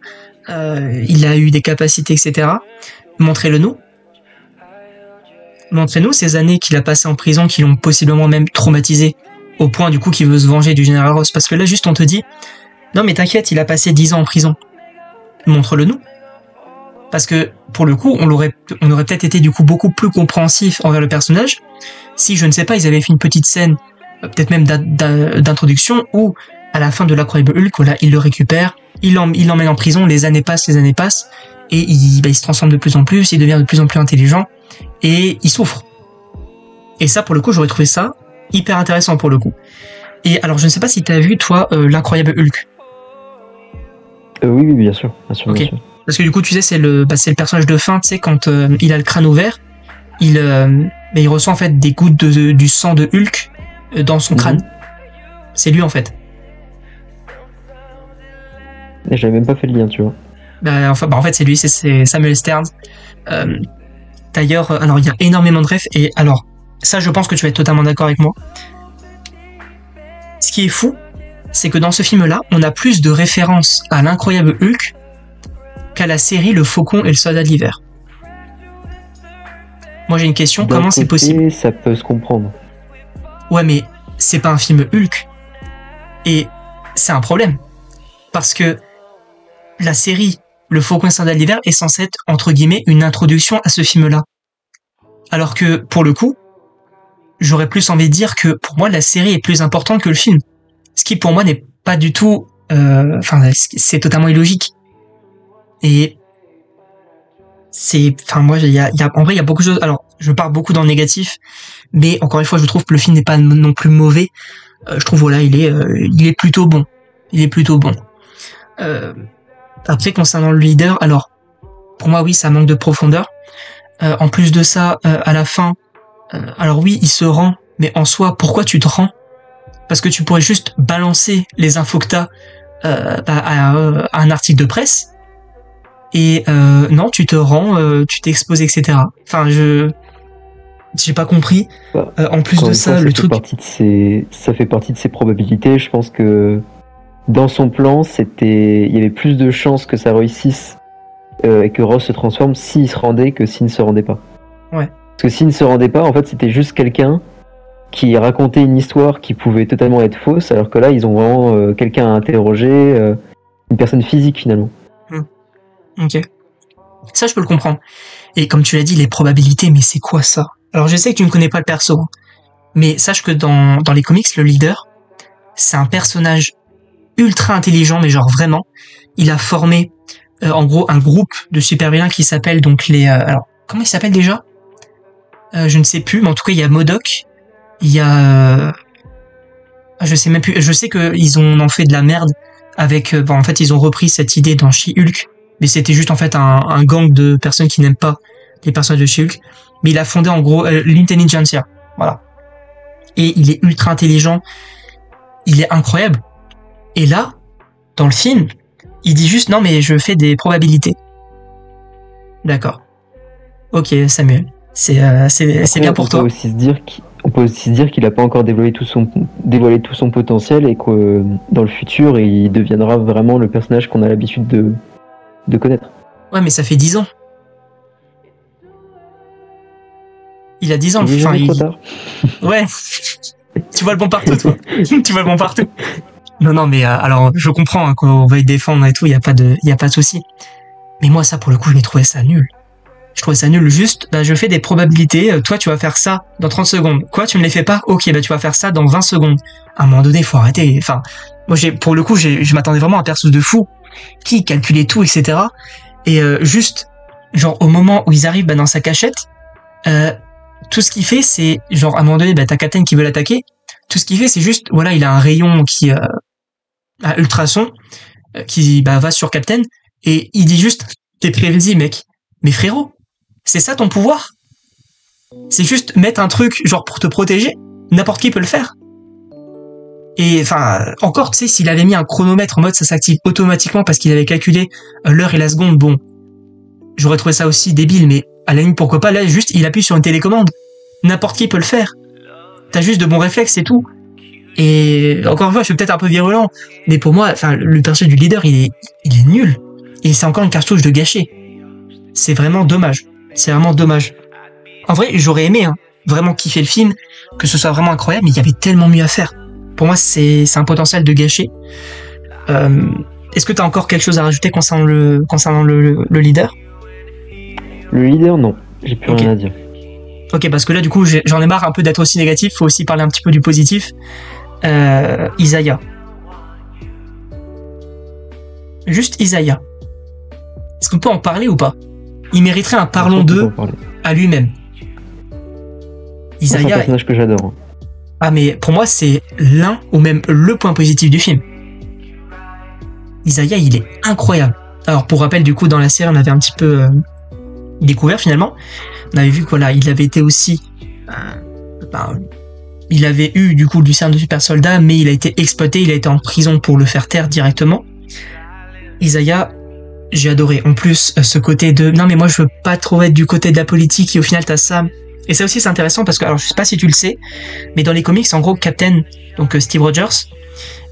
il a eu des capacités, etc. Montrez-le-nous. Montrez-nous ces années qu'il a passées en prison qui l'ont possiblement même traumatisé au point du coup qu'il veut se venger du général Ross. Parce que là juste on te dit non mais t'inquiète, il a passé 10 ans en prison. Montre-le-nous. Parce que pour le coup on aurait peut-être été du coup beaucoup plus compréhensif envers le personnage si, je ne sais pas, ils avaient fait une petite scène peut-être même d'introduction où à la fin de l'Incroyable Hulk, là, il le récupère, il l'emmène en prison, les années passent, et il se transforme de plus en plus, il devient de plus en plus intelligent, et il souffre. Et ça, pour le coup, j'aurais trouvé ça hyper intéressant pour le coup. Et alors, je ne sais pas si tu as vu, toi, l'Incroyable Hulk. Oui, bien sûr. Ok. Bien sûr. Parce que du coup, tu sais, c'est le personnage de fin, tu sais, quand il a le crâne ouvert, il reçoit en fait des gouttes du sang de Hulk dans son crâne. C'est lui en fait. Et j'avais même pas fait le lien, tu vois. En fait, c'est lui, c'est Samuel Stearns. D'ailleurs, alors il y a énormément de refs, et alors, ça je pense que tu vas être totalement d'accord avec moi. Ce qui est fou, c'est que dans ce film-là, on a plus de références à l'Incroyable Hulk qu'à la série Le Faucon et le Soldat de l'Hiver. Moi j'ai une question, comment c'est possible? Ça peut se comprendre. Ouais, mais c'est pas un film Hulk. Et c'est un problème. Parce que la série Le Faucon et le Soldat de l'Hiver est censée être, entre guillemets, une introduction à ce film-là. Alors que, pour le coup, j'aurais plus envie de dire que, pour moi, la série est plus importante que le film. Ce qui, pour moi, n'est pas du tout... c'est totalement illogique. Et... moi, en vrai, il y a beaucoup de choses... Alors, je pars beaucoup dans le négatif, mais encore une fois, je trouve que le film n'est pas non plus mauvais. Je trouve, voilà, il est plutôt bon. Il est plutôt bon. Après, concernant le leader, alors, pour moi, oui, ça manque de profondeur. En plus de ça, à la fin, alors oui, il se rend, mais en soi, pourquoi tu te rends? Parce que tu pourrais juste balancer les infos que t'as à un article de presse, et non, tu te rends, tu t'exposes, etc. Enfin, j'ai pas compris. En plus de ça, le truc... Ça fait partie de ses probabilités. Je pense que dans son plan, il y avait plus de chances que ça réussisse et que Ross se transforme s'il se rendait que s'il ne se rendait pas. Ouais. Parce que s'il ne se rendait pas, en fait, c'était juste quelqu'un qui racontait une histoire qui pouvait totalement être fausse, alors que là, ils ont vraiment quelqu'un à interroger, une personne physique finalement. Ok. Ça, je peux le comprendre. Et comme tu l'as dit, les probabilités, mais c'est quoi ça? Alors, je sais que tu ne connais pas le perso, hein, mais sache que dans les comics, le leader, c'est un personnage ultra intelligent, mais genre vraiment, il a formé en gros un groupe de super vilains qui s'appelle donc les... alors, comment ils s'appellent déjà? Je ne sais plus, mais en tout cas, il y a MODOK, il y a... je sais même plus, je sais qu'ils ont fait de la merde avec... en fait, ils ont repris cette idée dans She-Hulk, mais c'était juste en fait un gang de personnes qui n'aiment pas les personnages de She-Hulk, mais il a fondé en gros l'Intelligentsia, voilà. Et il est ultra intelligent, il est incroyable. Et là, dans le film, il dit juste non mais je fais des probabilités. D'accord. Ok Samuel, c'est bien pour toi. On peut aussi se dire qu'il n'a pas encore dévoilé tout son potentiel et que dans le futur il deviendra vraiment le personnage qu'on a l'habitude de connaître. Ouais mais ça fait 10 ans. Il a 10 ans. Trop tard. Ouais. Tu vois le bon partout toi. Tu vois le bon partout. Non mais alors je comprends hein, qu'on va y défendre et tout, il y a pas de souci. Mais moi ça pour le coup, je trouvais ça nul. Je trouvais ça nul, juste je fais des probabilités, toi tu vas faire ça dans 30 secondes. Quoi, tu me les fais pas? OK, tu vas faire ça dans 20 secondes. À un moment donné, il faut arrêter. Enfin, moi pour le coup, je m'attendais vraiment à un perso de fou qui calculait tout, etc. Et juste genre au moment où ils arrivent dans sa cachette, tout ce qu'il fait c'est genre à un moment donné, t'as Captain qui veut l'attaquer. Tout ce qu'il fait c'est juste voilà, il a un rayon qui à ultrason qui va sur Captain et il dit juste t'es prévenu mec. Mais frérot, c'est ça ton pouvoir? C'est juste mettre un truc genre pour te protéger? N'importe qui peut le faire. Et enfin, encore tu sais, s'il avait mis un chronomètre en mode ça s'active automatiquement parce qu'il avait calculé l'heure et la seconde, bon, j'aurais trouvé ça aussi débile, mais à la limite pourquoi pas, là juste il appuie sur une télécommande. N'importe qui peut le faire. T'as juste de bons réflexes, c'est tout. Et encore une fois, je suis peut-être un peu virulent, mais pour moi, enfin, le personnage du leader, il est nul. Et c'est encore une cartouche de gâché. C'est vraiment dommage. C'est vraiment dommage. En vrai, j'aurais aimé vraiment kiffer le film, que ce soit vraiment incroyable, mais il y avait tellement mieux à faire. Pour moi, c'est un potentiel de gâché. Est-ce que tu as encore quelque chose à rajouter concernant le leader? Le leader, non. J'ai plus rien à dire. Ok, parce que là, du coup, j'en ai marre un peu d'être aussi négatif. Faut aussi parler un petit peu du positif. Isaiah. Juste Isaiah. Est-ce qu'on peut en parler ou pas? Il mériterait un parlons d'eux à lui-même. Isaiah, c'est un personnage que j'adore. Ah, mais pour moi, c'est l'un ou même le point positif du film. Isaiah, il est incroyable. Alors, pour rappel, du coup, dans la série, on avait un petit peu découvert finalement. On avait vu que voilà, il avait été aussi. Il avait eu du coup le lucerne de super soldat, mais il a été exploité, il a été en prison pour le faire taire directement. Isaiah, j'ai adoré. En plus, ce côté de non, mais moi je veux pas trop être du côté de la politique, et au final, t'as ça. Et ça aussi, c'est intéressant parce que, alors je sais pas si tu le sais, mais dans les comics, en gros, Captain, donc Steve Rogers,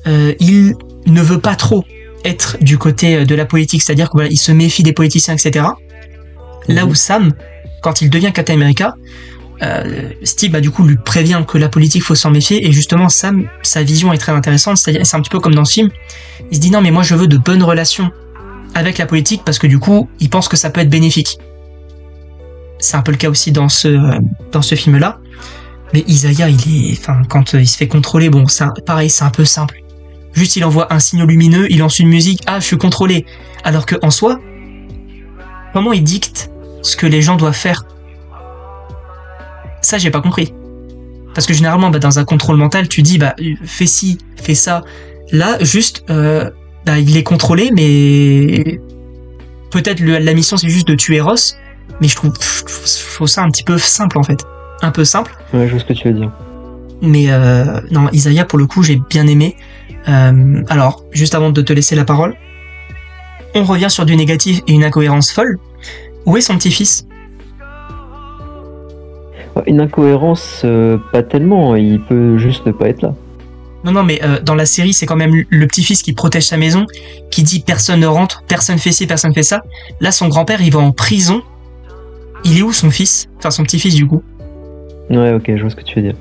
il ne veut pas trop être du côté de la politique, c'est-à-dire qu'il voilà, se méfie des politiciens, etc. Là où Sam, quand il devient Captain America, Steve du coup lui prévient que la politique faut s'en méfier, et justement Sam, sa vision est très intéressante, c'est-à-dire c'est un petit peu comme dans ce film, il se dit non mais moi je veux de bonnes relations avec la politique parce que du coup il pense que ça peut être bénéfique. C'est un peu le cas aussi dans ce film-là. Mais Isaiah, quand il se fait contrôler, bon, pareil, c'est un peu simple. Juste, il envoie un signal lumineux, il lance une musique, ah, je suis contrôlé. Alors que en soi, comment il dicte ce que les gens doivent faire? Ça, j'ai pas compris. Parce que généralement, dans un contrôle mental, tu dis, fais ci, fais ça. Là, juste, il est contrôlé, mais peut-être la mission, c'est juste de tuer Ross. Mais je trouve ça un petit peu simple en fait. Un peu simple. Ouais, je vois ce que tu veux dire. Mais non, Isaiah, pour le coup, j'ai bien aimé. Alors, juste avant de te laisser la parole, on revient sur du négatif et une incohérence folle. Où est son petit-fils? Une incohérence, pas tellement. Il peut juste ne pas être là. Non, mais dans la série, c'est quand même le petit-fils qui protège sa maison, qui dit personne ne rentre, personne fait ci, personne fait ça. Là, son grand-père, il va en prison. Il est où son fils? Enfin, son petit-fils, du coup. Ouais, ok, je vois ce que tu veux dire.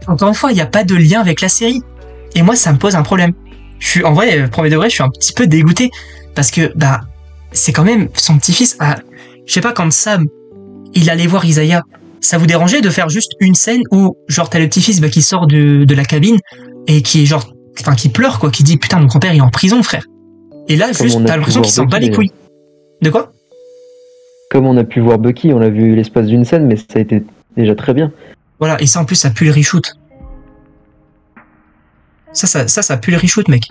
Encore une fois, il n'y a pas de lien avec la série. Et moi, ça me pose un problème. En vrai, premier degré, je suis un petit peu dégoûté. Parce que, c'est quand même son petit-fils. Je sais pas, quand Sam, il allait voir Isaiah, ça vous dérangeait de faire juste une scène où, genre, t'as le petit-fils qui sort de la cabine et qui est genre, qui pleure, quoi, qui dit, putain, mon grand-père, il est en prison, frère. Et là, juste, t'as l'impression qu'il s'en bat les couilles. De quoi? Comme on a pu voir Bucky, on l'a vu l'espace d'une scène, mais ça a été déjà très bien. Voilà, et ça en plus, ça pue le reshoot. Ça pue le reshoot, mec.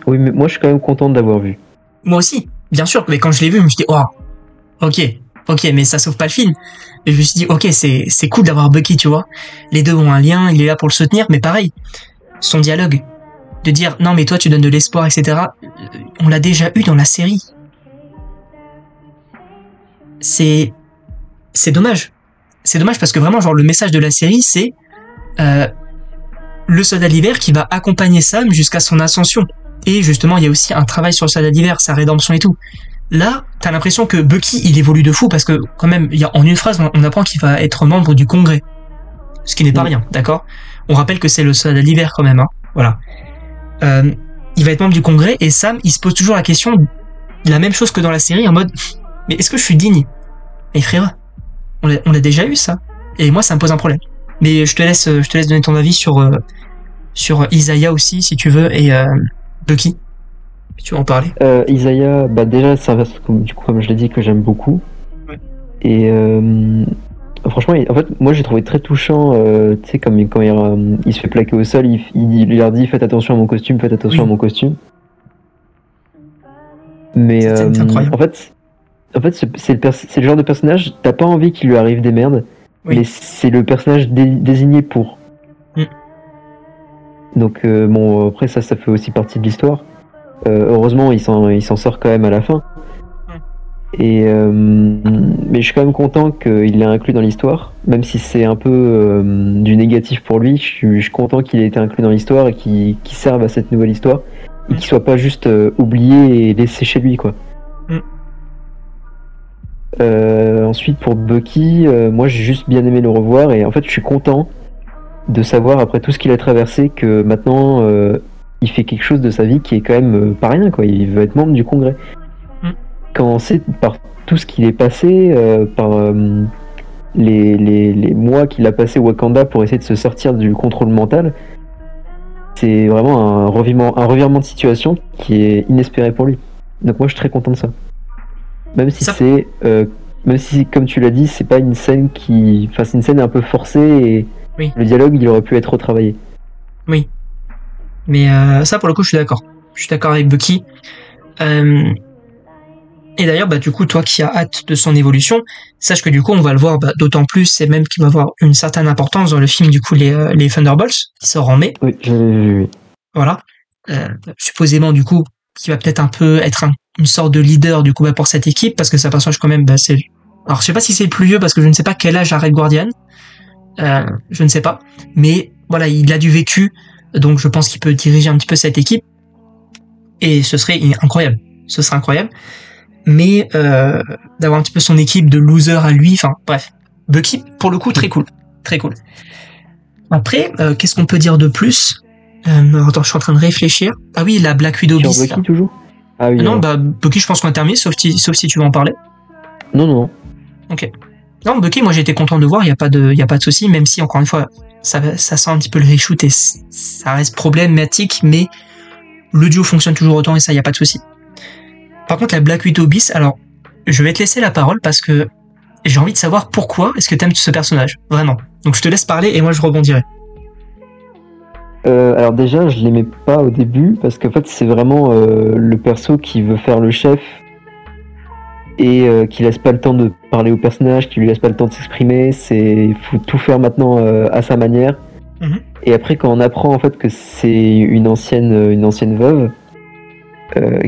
Oui, mais moi je suis quand même content de l'avoir vu. Moi aussi, bien sûr, mais quand je l'ai vu, je me suis dit, oh, ok, mais ça sauve pas le film. Et je me suis dit, ok, c'est cool d'avoir Bucky, tu vois. Les deux ont un lien, il est là pour le soutenir, mais pareil, son dialogue, de dire, non mais toi tu donnes de l'espoir, etc., on l'a déjà eu dans la série. C'est dommage. C'est dommage parce que vraiment, genre, le message de la série, c'est le soldat d'hiver qui va accompagner Sam jusqu'à son ascension. Et justement, il y a aussi un travail sur le soldat d'hiver, sa rédemption et tout. Là, t'as l'impression que Bucky, il évolue de fou parce que, quand même, en une phrase, on apprend qu'il va être membre du Congrès. Ce qui n'est pas rien, d'accord? On rappelle que c'est le soldat d'hiver quand même, voilà. Il va être membre du Congrès et Sam, il se pose toujours la question, la même chose que dans la série, en mode, mais est-ce que je suis digne? Mais frère, on l'a déjà eu ça. Et moi, ça me pose un problème. Mais je te laisse donner ton avis sur Isaiah aussi, si tu veux, et Bucky. Tu veux en parler? Isaiah, déjà, ça reste, du coup, comme je l'ai dit, que j'aime beaucoup. Ouais. Et franchement, en fait, moi, j'ai trouvé très touchant, tu sais, comme quand il se fait plaquer au sol, il leur dit faites attention à mon costume, faites attention à mon costume. Mais c'est incroyable. En fait, c'est le genre de personnage, t'as pas envie qu'il lui arrive des merdes, mais c'est le personnage désigné pour. Donc bon, après ça fait aussi partie de l'histoire. Heureusement, il s'en sort quand même à la fin. Et mais je suis quand même content qu'il l'ait inclus dans l'histoire, même si c'est un peu du négatif pour lui. Je suis content qu'il ait été inclus dans l'histoire et qu'il serve à cette nouvelle histoire. et qu'il soit pas juste oublié et laissé chez lui, quoi. Ensuite, pour Bucky, moi j'ai juste bien aimé le revoir, et en fait je suis content de savoir, après tout ce qu'il a traversé, que maintenant il fait quelque chose de sa vie qui est quand même pas rien, quoi. Il veut être membre du Congrès. Quand on sait par tout ce qu'il est passé, par les mois qu'il a passé au Wakanda pour essayer de se sortir du contrôle mental, c'est vraiment un revirement de situation qui est inespéré pour lui. Donc moi je suis très content de ça. Même si même si, comme tu l'as dit, c'est pas une scène c'est une scène un peu forcée, et le dialogue il aurait pu être retravaillé. Oui. Mais ça, pour le coup, je suis d'accord. Je suis d'accord avec Bucky. Et d'ailleurs, du coup, toi qui as hâte de son évolution, sache que du coup, on va le voir d'autant plus, et même qu'il va avoir une certaine importance dans le film, du coup, les Thunderbolts, qui sort en mai. Oui, j'avais vu, oui. Voilà. Supposément, du coup, qui va peut-être un peu être une sorte de leader, du coup, pour cette équipe, parce que ça personnage, quand même, c'est... Alors, je sais pas si c'est le plus vieux, parce que je ne sais pas quel âge a Red Guardian. Je ne sais pas. Mais, voilà, il a du vécu, donc je pense qu'il peut diriger un petit peu cette équipe. Et ce serait incroyable. Ce serait incroyable. Mais d'avoir un petit peu son équipe de losers à lui, enfin bref. Bucky, pour le coup, très cool. Très cool. Après, qu'est-ce qu'on peut dire de plus? Attends, je suis en train de réfléchir. Ah oui, la Black Widow Sur bis. Bucky, toujours? Ah oui. Non, Bucky, je pense qu'on a terminé, sauf si tu veux en parler. Non. Ok. Non, Bucky, moi j'étais content de voir, il y a pas de souci, même si, encore une fois, ça sent un petit peu le reshoot et ça reste problématique, mais le duo fonctionne toujours autant et ça, il y a pas de souci. Par contre, la Black Widow bis, alors, je vais te laisser la parole parce que j'ai envie de savoir pourquoi est-ce que t'aimes ce personnage, vraiment. Donc je te laisse parler et moi je rebondirai. Alors déjà, je l'aimais pas au début parce qu'en fait, c'est vraiment le perso qui veut faire le chef et qui laisse pas le temps de parler au personnage, qui lui laisse pas le temps de s'exprimer. Il faut tout faire maintenant à sa manière. Et après, quand on apprend en fait que c'est une ancienne veuve,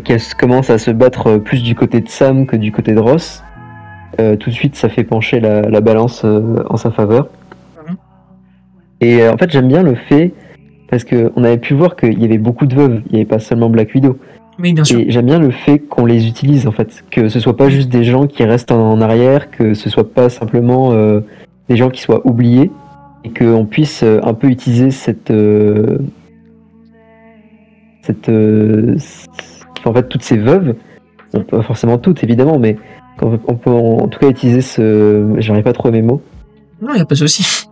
qu'elle commence à se battre plus du côté de Sam que du côté de Ross, tout de suite ça fait pencher la balance en sa faveur. Et en fait j'aime bien le fait, parce qu'on avait pu voir qu'il y avait beaucoup de veuves, il n'y avait pas seulement Black Widow. Oui, bien sûr. Et j'aime bien le fait qu'on les utilise en fait, que ce soit pas juste des gens qui restent en arrière, que ce soit pas simplement des gens qui soient oubliés, et qu'on puisse un peu utiliser en fait toutes ces veuves, pas forcément toutes évidemment, mais on peut en tout cas utiliser j'arrive pas à trouver mes mots. Non, il n'y a pas de souci.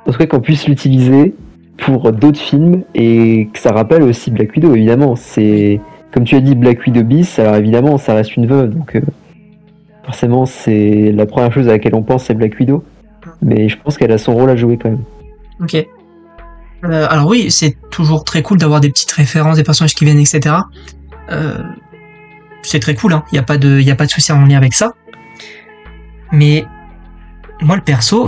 En tout cas qu'on puisse l'utiliser pour d'autres films, et que ça rappelle aussi Black Widow évidemment. C'est comme tu as dit, Black Widow bis, alors évidemment ça reste une veuve, donc forcément c'est la première chose à laquelle on pense, c'est Black Widow, mais je pense qu'elle a son rôle à jouer quand même. Ok. Alors oui, c'est toujours très cool d'avoir des petites références, des personnages qui viennent, etc. C'est très cool, hein. Il y a pas de souci en lien avec ça. Mais moi, le perso,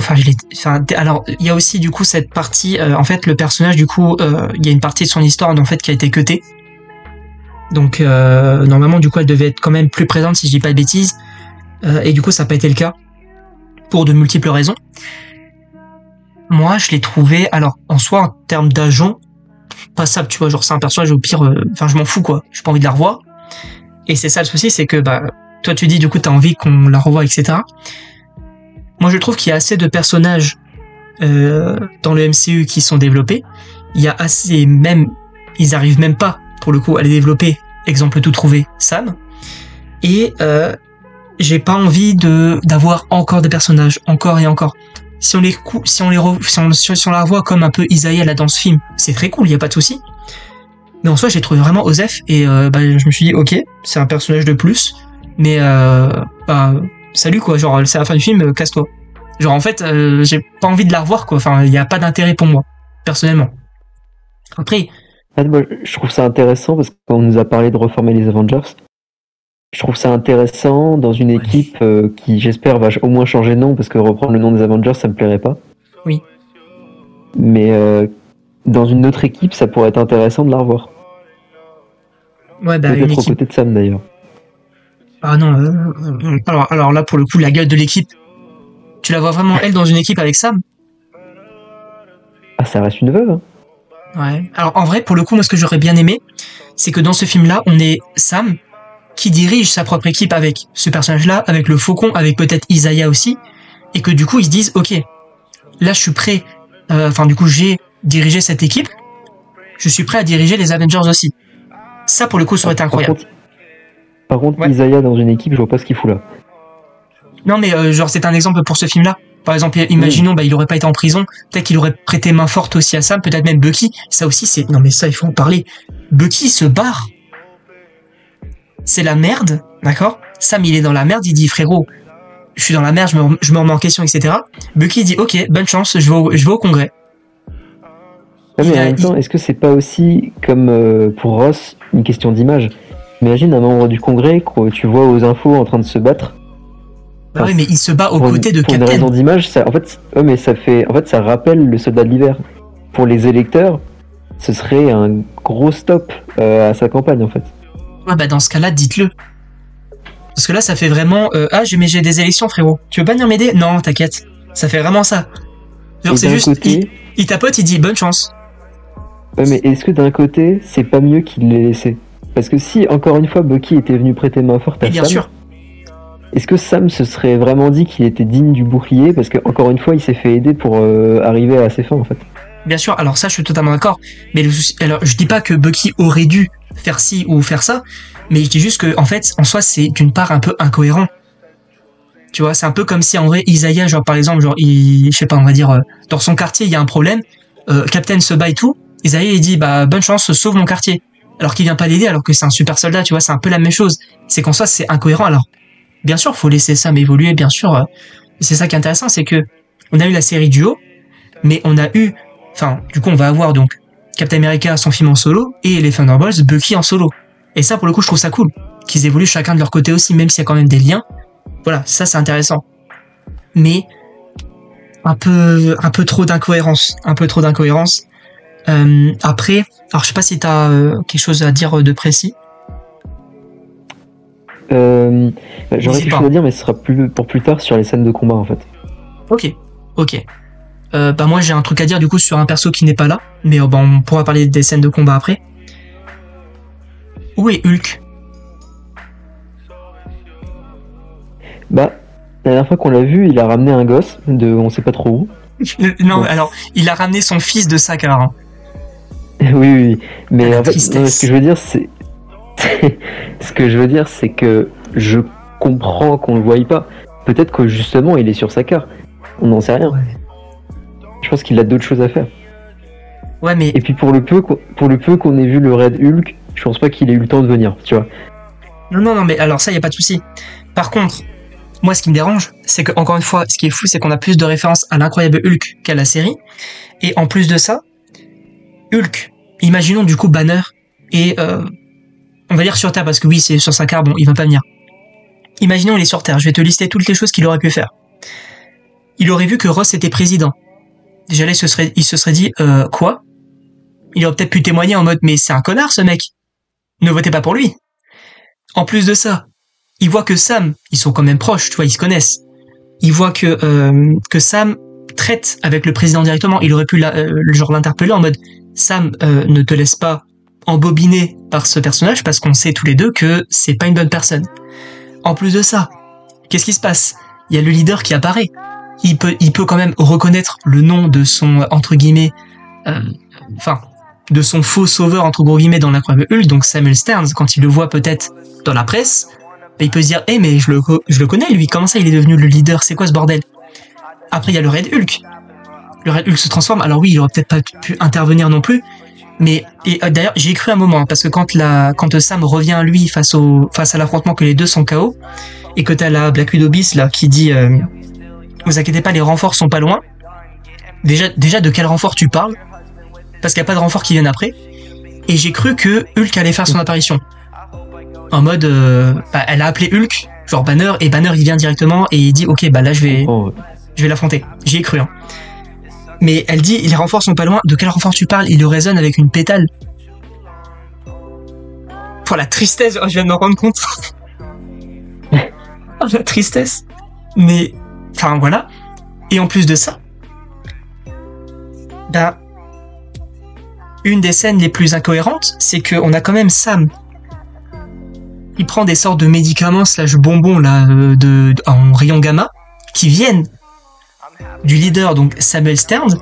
alors il y a aussi du coup cette partie, en fait, le personnage, du coup, il y a une partie de son histoire en fait qui a été cutée. Donc normalement, du coup, elle devait être quand même plus présente, si je dis pas de bêtises. Et du coup, ça n'a pas été le cas pour de multiples raisons. Moi, je l'ai trouvé, alors, en soi, en termes d'agent, passable, tu vois, genre, c'est un personnage, au pire, je m'en fous, quoi. J'ai pas envie de la revoir. Et c'est ça le souci, c'est que, toi, tu dis, du coup, t'as envie qu'on la revoie, etc. Moi, je trouve qu'il y a assez de personnages, dans le MCU qui sont développés. Il y a assez, ils arrivent même pas, pour le coup, à les développer. Exemple tout trouvé, Sam. Et, j'ai pas envie d'avoir encore des personnages, encore et encore. Si on la revoit comme un peu Isaiah là dans ce film, c'est très cool, y a pas de souci. Mais en soi, j'ai trouvé vraiment Osef et je me suis dit ok, c'est un personnage de plus, mais salut quoi, genre c'est la fin du film, casse-toi. Genre en fait, j'ai pas envie de la revoir quoi. Enfin, y a pas d'intérêt pour moi, personnellement. Après, moi, je trouve ça intéressant parce qu'on nous a parlé de reformer les Avengers. Je trouve ça intéressant dans une équipe qui, j'espère, va au moins changer de nom, parce que reprendre le nom des Avengers, ça me plairait pas. Oui. Mais dans une autre équipe, ça pourrait être intéressant de la revoir. Ouais, peut-être aux côtés de Sam, d'ailleurs. Ah non, alors là, pour le coup, la gueule de l'équipe, tu la vois vraiment, elle, dans une équipe avec Sam? Ah, ça reste une veuve, hein. Ouais. Alors en vrai, pour le coup, moi ce que j'aurais bien aimé, c'est que dans ce film-là, on est Sam qui dirige sa propre équipe avec ce personnage-là, avec le Faucon, avec peut-être Isaiah aussi, et que du coup ils se disent, ok, là je suis prêt, du coup j'ai dirigé cette équipe, je suis prêt à diriger les Avengers aussi. Ça pour le coup ça aurait été incroyable. Par contre, ouais. Isaiah dans une équipe, je vois pas ce qu'il fout là. Non mais genre c'est un exemple pour ce film-là. Par exemple, imaginons, il aurait pas été en prison, peut-être qu'il aurait prêté main forte aussi à Sam, peut-être même Bucky. Ça aussi, non mais ça, il faut en parler. Bucky se barre. C'est la merde, d'accord? Sam, il est dans la merde, il dit, frérot, je suis dans la merde, je me remets en question, etc. Bucky dit, ok, bonne chance, je vais au congrès. Ouais, mais en même temps, est-ce que c'est pas aussi, comme pour Ross, une question d'image? Imagine un membre du congrès que tu vois aux infos en train de se battre. Bah oui, mais il se bat aux côtés de Captain. Pour une raison d'image, ça rappelle le soldat de l'hiver. Pour les électeurs, ce serait un gros stop à sa campagne, en fait. Ouais, bah dans ce cas-là, dites-le. Parce que là, ça fait vraiment j'ai des élections, frérot. Tu veux pas venir m'aider? Non, t'inquiète. Ça fait vraiment ça. Genre, c'est juste, il tapote, il dit bonne chance. Ouais, mais est-ce que d'un côté, c'est pas mieux qu'il l'ait laissé? Parce que si, encore une fois, Bucky était venu prêter main forte à Sam... bien sûr. Est-ce que Sam se serait vraiment dit qu'il était digne du bouclier? Parce qu'encore une fois, il s'est fait aider pour arriver à ses fins, en fait. Bien sûr, alors ça, je suis totalement d'accord. Mais alors, je dis pas que Bucky aurait dû faire ci ou faire ça, mais je dis juste que, en fait, en soi, c'est d'une part un peu incohérent. Tu vois, c'est un peu comme si, en vrai, Isaiah, genre, par exemple, genre, je sais pas, on va dire, dans son quartier, il y a un problème, Captain se bat et tout, Isaiah, il dit, bonne chance, sauve mon quartier. Alors qu'il vient pas l'aider, alors que c'est un super soldat, tu vois, c'est un peu la même chose. C'est qu'en soi, c'est incohérent, alors. Bien sûr, faut laisser Sam évoluer, bien sûr. C'est ça qui est intéressant, c'est que on a eu la série duo, mais on a eu, du coup, on va avoir donc Captain America son film en solo et les Thunderbolts Bucky en solo. Et ça, pour le coup, je trouve ça cool qu'ils évoluent chacun de leur côté aussi, même s'il y a quand même des liens. Voilà, ça c'est intéressant. Mais un peu trop d'incohérence, après, alors je sais pas si t'as quelque chose à dire de précis. J'aurais quelque chose à dire, mais ce sera pour plus tard sur les scènes de combat en fait. Ok. Moi j'ai un truc à dire du coup sur un perso qui n'est pas là, mais on pourra parler des scènes de combat après. Où est Hulk? La dernière fois qu'on l'a vu, il a ramené un gosse de on sait pas trop où. Non, bon. Alors il a ramené son fils de Sakaar. Hein. oui, mais en fait, non, ce que je veux dire c'est que je comprends qu'on le voie pas. Peut-être que justement il est sur Sakaar. On n'en sait rien. Ouais. Je pense qu'il a d'autres choses à faire. Ouais, mais... Et puis pour le peu qu'on ait vu le Red Hulk, je pense pas qu'il ait eu le temps de venir, tu vois. Non, mais alors ça, y a pas de souci. Par contre, moi, ce qui me dérange, c'est que, encore une fois, ce qui est fou, c'est qu'on a plus de références à l'incroyable Hulk qu'à la série. Et en plus de ça, Hulk, imaginons du coup Banner, et on va dire sur Terre, parce que oui, c'est sur Sakaar, il va pas venir. Imaginons il est sur Terre, je vais te lister toutes les choses qu'il aurait pu faire. Il aurait vu que Ross était président. Déjà là, il se serait dit, quoi? Il aurait peut-être pu témoigner en mode, mais c'est un connard ce mec. Ne votez pas pour lui. En plus de ça, il voit que Sam, ils sont quand même proches, tu vois, ils se connaissent. Il voit que Sam traite avec le président directement. Il aurait pu l'interpeller en mode, Sam, ne te laisse pas embobiner par ce personnage parce qu'on sait tous les deux que c'est pas une bonne personne. En plus de ça, qu'est-ce qui se passe? Il y a le leader qui apparaît. Il peut quand même reconnaître le nom de son, entre guillemets, de son faux sauveur, entre gros guillemets, dans l'incroyable Hulk, donc Samuel Stearns, quand il le voit peut-être dans la presse, il peut se dire, mais je le connais, lui, comment ça il est devenu le leader, c'est quoi ce bordel? Après, il y a le Red Hulk. Le Red Hulk se transforme, alors oui, il aurait peut-être pas pu intervenir non plus, mais, d'ailleurs, j'y ai cru un moment, parce que quand Sam revient, lui, face à l'affrontement que les deux sont KO, et que t'as la Black Widow Beast, là, qui dit, vous inquiétez pas, les renforts sont pas loin. Déjà, de quel renfort tu parles? Parce qu'il n'y a pas de renfort qui viennent après. Et j'ai cru que Hulk allait faire son apparition. En mode, elle a appelé Hulk, genre Banner, et Banner il vient directement et il dit, ok, là je vais l'affronter. J'y ai cru, hein. Mais elle dit, les renforts sont pas loin. De quel renfort tu parles? Il le résonne avec une pétale. Pour la tristesse, je viens de me rendre compte. Oh, la tristesse. Mais, voilà. Et en plus de ça, une des scènes les plus incohérentes, c'est qu'on a quand même Sam. Il prend des sortes de médicaments / bonbons là, en rayon gamma qui viennent du leader, donc Samuel Stern.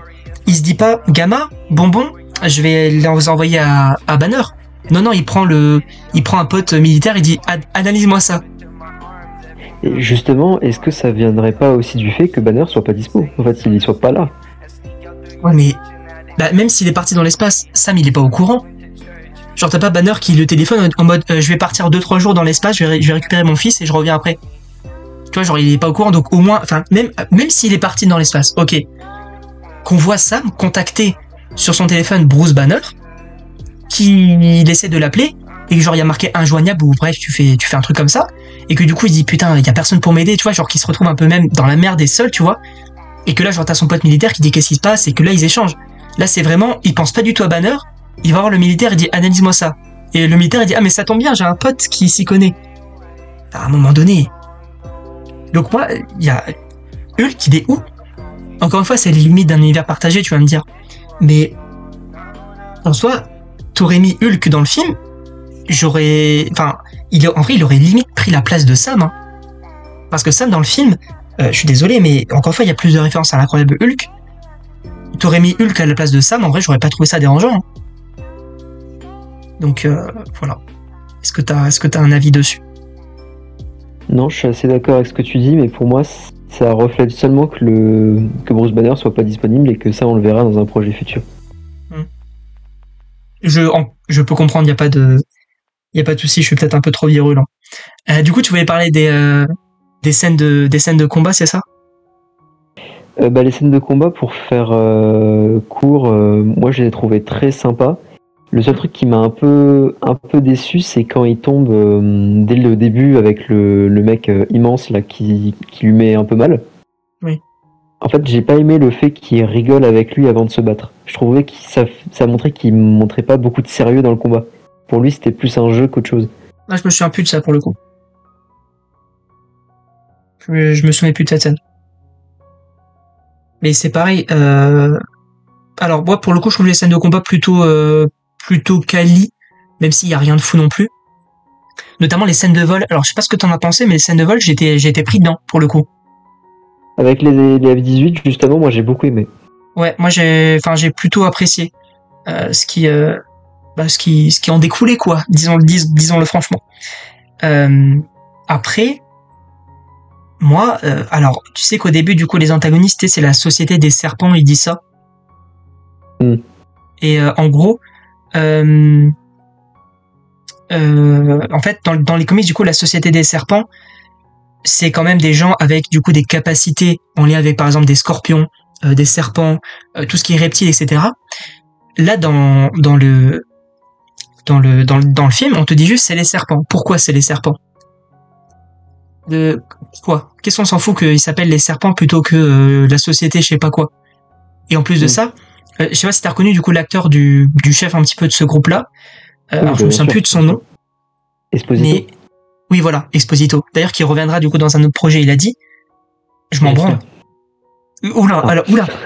Il se dit pas gamma, bonbon, je vais les envoyer à Banner. Non, il prend un pote militaire, il dit analyse-moi ça. Et justement, est-ce que ça viendrait pas aussi du fait que Banner soit pas dispo? En fait, il soit pas là. Ouais, mais même s'il est parti dans l'espace, Sam il est pas au courant. Genre t'as pas Banner qui le téléphone en mode je vais partir 2-3 jours dans l'espace, je vais récupérer mon fils et je reviens après. Tu vois, genre il est pas au courant, donc au moins, enfin même s'il est parti dans l'espace, ok. Qu'on voit Sam contacter sur son téléphone Bruce Banner, qu'il essaie de l'appeler, et que genre il y a marqué injoignable, ou bref tu fais un truc comme ça, et que du coup il dit putain il y a personne pour m'aider, tu vois, genre qu'il se retrouve un peu même dans la merde et seul, tu vois, et que là genre t'as son pote militaire qui dit qu'est-ce qui se passe, et que là ils échangent. Là c'est vraiment, il pense pas du tout à Banner, il va voir le militaire, il dit analyse-moi ça. Et le militaire il dit ah mais ça tombe bien, j'ai un pote qui s'y connaît. À un moment donné. Donc moi, il y a Hulk, il est où? Encore une fois, c'est les limites d'un univers partagé, tu vas me dire. Mais en soi, t'aurais mis Hulk dans le film, en vrai, il aurait limite pris la place de Sam. Hein. Parce que Sam, dans le film, je suis désolé, mais encore une fois, il y a plus de références à l'incroyable Hulk. T'aurais mis Hulk à la place de Sam, en vrai, j'aurais pas trouvé ça dérangeant. Hein. Donc, voilà. Est-ce que t'as un avis dessus? Non, je suis assez d'accord avec ce que tu dis, mais pour moi, ça reflète seulement que Bruce Banner soit pas disponible et que ça, on le verra dans un projet futur. Je peux comprendre, il y a pas de souci, je suis peut-être un peu trop virulent. Du coup, tu voulais parler des scènes de combat, c'est ça? Les scènes de combat, pour faire court, moi, je les ai trouvées très sympas. Le seul truc qui m'a un peu déçu, c'est quand il tombe dès le début avec le mec immense là qui lui met un peu mal. Oui. En fait, j'ai pas aimé le fait qu'il rigole avec lui avant de se battre. Je trouvais que ça montrait qu'il montrait pas beaucoup de sérieux dans le combat. Pour lui, c'était plus un jeu qu'autre chose. Ah, je me souviens plus de ça pour le coup. Je me souviens plus de cette scène. Mais c'est pareil. Alors moi, pour le coup, je trouve les scènes de combat plutôt quali, même s'il y a rien de fou non plus. Notamment les scènes de vol. Alors je sais pas ce que t'en as pensé, mais les scènes de vol, j'ai été pris dedans pour le coup. Avec les F-18, justement, moi j'ai beaucoup aimé. Ouais, moi j'ai plutôt apprécié ce qui en découlait quoi. Disons-le franchement. Après, moi, alors tu sais qu'au début du coup les antagonistes c'est la Société des Serpents, il dit ça. Et en gros. En fait, dans les comics, du coup, la Société des Serpents, c'est quand même des gens avec du coup des capacités en lien avec, par exemple, des scorpions, des serpents, tout ce qui est reptiles, etc. Là, dans le film, on te dit juste c'est les serpents. Pourquoi c'est les serpents? Quoi? Qu'est-ce qu'on s'en fout qu'ils s'appellent les serpents plutôt que la société, je sais pas quoi? Et en plus de ça, je sais pas si t'as reconnu du coup l'acteur du chef un petit peu de ce groupe-là. Alors je me souviens plus de son nom. Exposito. Mais oui, voilà, Exposito. D'ailleurs, qui reviendra du coup dans un autre projet. Il a dit, je m'en branle. Oula.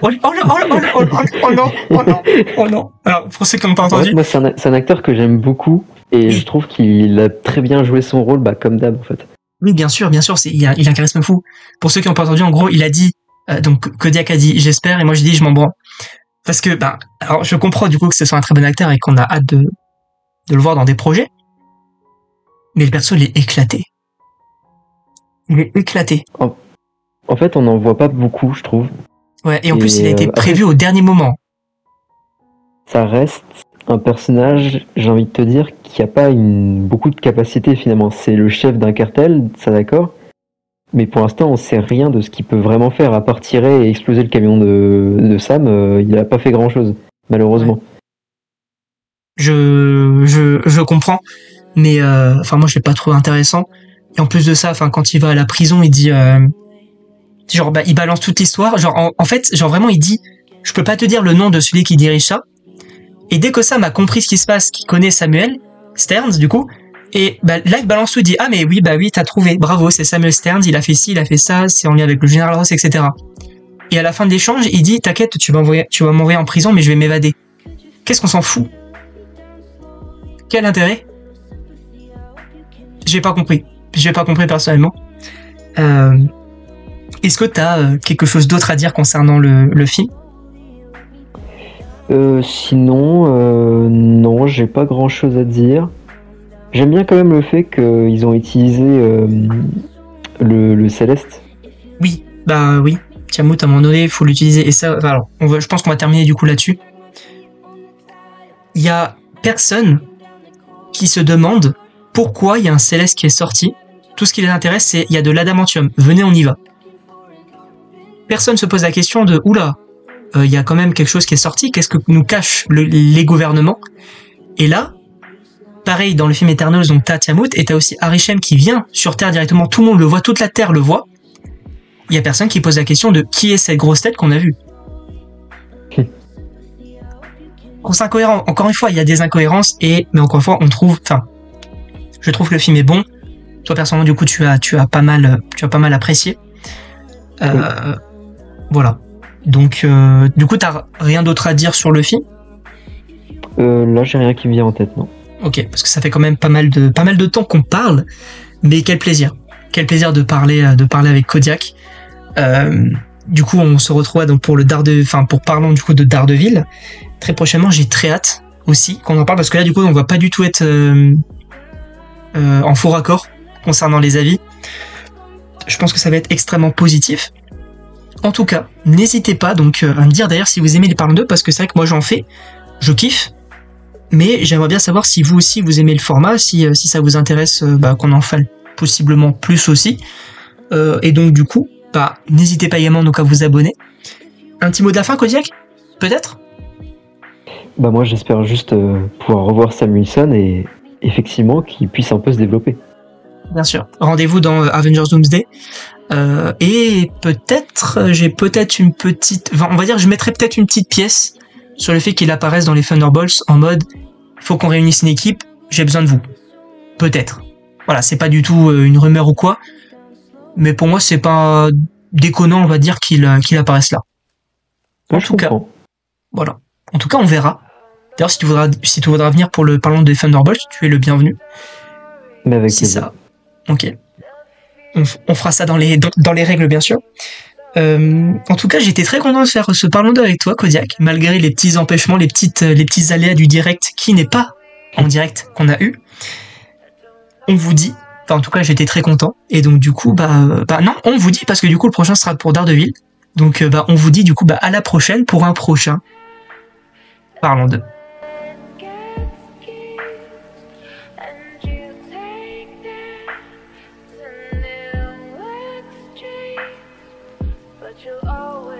Oh non. Alors pour ceux qui n'ont pas entendu. Moi, c'est un acteur que j'aime beaucoup et je trouve qu'il a très bien joué son rôle, comme d'hab en fait. Oui, bien sûr, il a un charisme fou. Pour ceux qui n'ont pas entendu, en gros, il a dit, donc Kodiak a dit j'espère et moi j'ai dit je m'en branle. Parce que, alors je comprends du coup que ce soit un très bon acteur et qu'on a hâte de le voir dans des projets. Mais le perso, il est éclaté. Il est éclaté. En fait, on n'en voit pas beaucoup, je trouve. Ouais, et en plus, il a été prévu au dernier moment. Ça reste un personnage, j'ai envie de te dire, qui a pas beaucoup de capacité finalement. C'est le chef d'un cartel, ça d'accord. Mais pour l'instant, on sait rien de ce qu'il peut vraiment faire, à part tirer et exploser le camion de Sam. Il n'a pas fait grand-chose, malheureusement. Ouais. Je comprends, mais moi je l'ai pas trouvé intéressant. Et en plus de ça, quand il va à la prison, il dit il balance toute l'histoire. Genre en fait, vraiment il dit, je peux pas te dire le nom de celui qui dirige ça. Et dès que Sam a compris ce qui se passe, qu'il connaît Samuel Stearns du coup. Et là, il balance tout, il dit « Ah, mais oui, t'as trouvé, bravo, c'est Samuel Stearns, il a fait ci, il a fait ça, c'est en lien avec le général Ross, etc. » Et à la fin de l'échange, il dit « T'inquiète, tu vas m'envoyer en prison, mais je vais m'évader. » Qu'est-ce qu'on s'en fout? Quel intérêt? J'ai pas compris. J'ai pas compris personnellement. Est-ce que t'as quelque chose d'autre à dire concernant le film? Sinon, non, j'ai pas grand-chose à dire. J'aime bien quand même le fait qu'ils ont utilisé le Céleste. Oui, bah oui. Tiamat, à un moment donné, il faut l'utiliser. Et ça, alors, je pense qu'on va terminer du coup là-dessus. Il y a personne qui se demande pourquoi il y a un Céleste qui est sorti. Tout ce qui les intéresse, c'est il y a de l'adamantium. Venez, on y va. Personne se pose la question de oula, il y a quand même quelque chose qui est sorti. Qu'est-ce que nous cachent les gouvernements? Et là, pareil, dans le film Eternals, donc t'as Tiamat et t'as aussi Arishem qui vient sur Terre directement. Tout le monde le voit, toute la Terre le voit. Il y a personne qui pose la question de qui est cette grosse tête qu'on a vue. C'est incohérent. Encore une fois, il y a des incohérences mais encore une fois, je trouve que le film est bon. Toi, personnellement, du coup, tu as pas mal apprécié. Oui. Voilà. Donc, du coup, t'as rien d'autre à dire sur le film? Là, j'ai rien qui me vient en tête, non. Ok, parce que ça fait quand même pas mal de temps qu'on parle, mais quel plaisir de parler avec Kodiak. Du coup, on se retrouve donc pour parlons du coup de Daredevil. Très prochainement, j'ai très hâte aussi qu'on en parle parce que là, du coup, on va pas du tout être en faux raccord concernant les avis. Je pense que ça va être extrêmement positif. En tout cas, n'hésitez pas donc à me dire d'ailleurs si vous aimez les Parlons d'eux parce que c'est vrai que moi j'en fais, je kiffe. Mais j'aimerais bien savoir si vous aussi vous aimez le format, si ça vous intéresse qu'on en fasse possiblement plus aussi. Et donc du coup, n'hésitez pas également donc à vous abonner. Un petit mot de la fin, Kodiak? Peut-être? Moi j'espère juste pouvoir revoir Sam Wilson et effectivement qu'il puisse un peu se développer. Bien sûr. Rendez-vous dans Avengers Doomsday. Et j'ai peut-être une petite... on va dire je mettrai peut-être une petite pièce sur le fait qu'il apparaisse dans les Thunderbolts en mode faut qu'on réunisse une équipe, j'ai besoin de vous. Peut-être. Voilà, c'est pas du tout une rumeur ou quoi, mais pour moi c'est pas déconnant, on va dire, qu'il apparaisse là. En tout cas, voilà. En tout cas, on verra. D'ailleurs, si tu voudras venir pour le parlant des Thunderbolts, tu es le bienvenu. Mais avec plaisir. Ça. Ok. On fera ça dans les règles, bien sûr. En tout cas, j'étais très content de faire ce Parlons d'eux avec toi, Kodiak, malgré les petits empêchements, les petits aléas du direct qui n'est pas en direct qu'on a eu. On vous dit, en tout cas, j'étais très content. Et donc, du coup, non, on vous dit parce que du coup, le prochain sera pour Daredevil. Donc, on vous dit du coup, à la prochaine pour un prochain Parlons d'eux. You'll always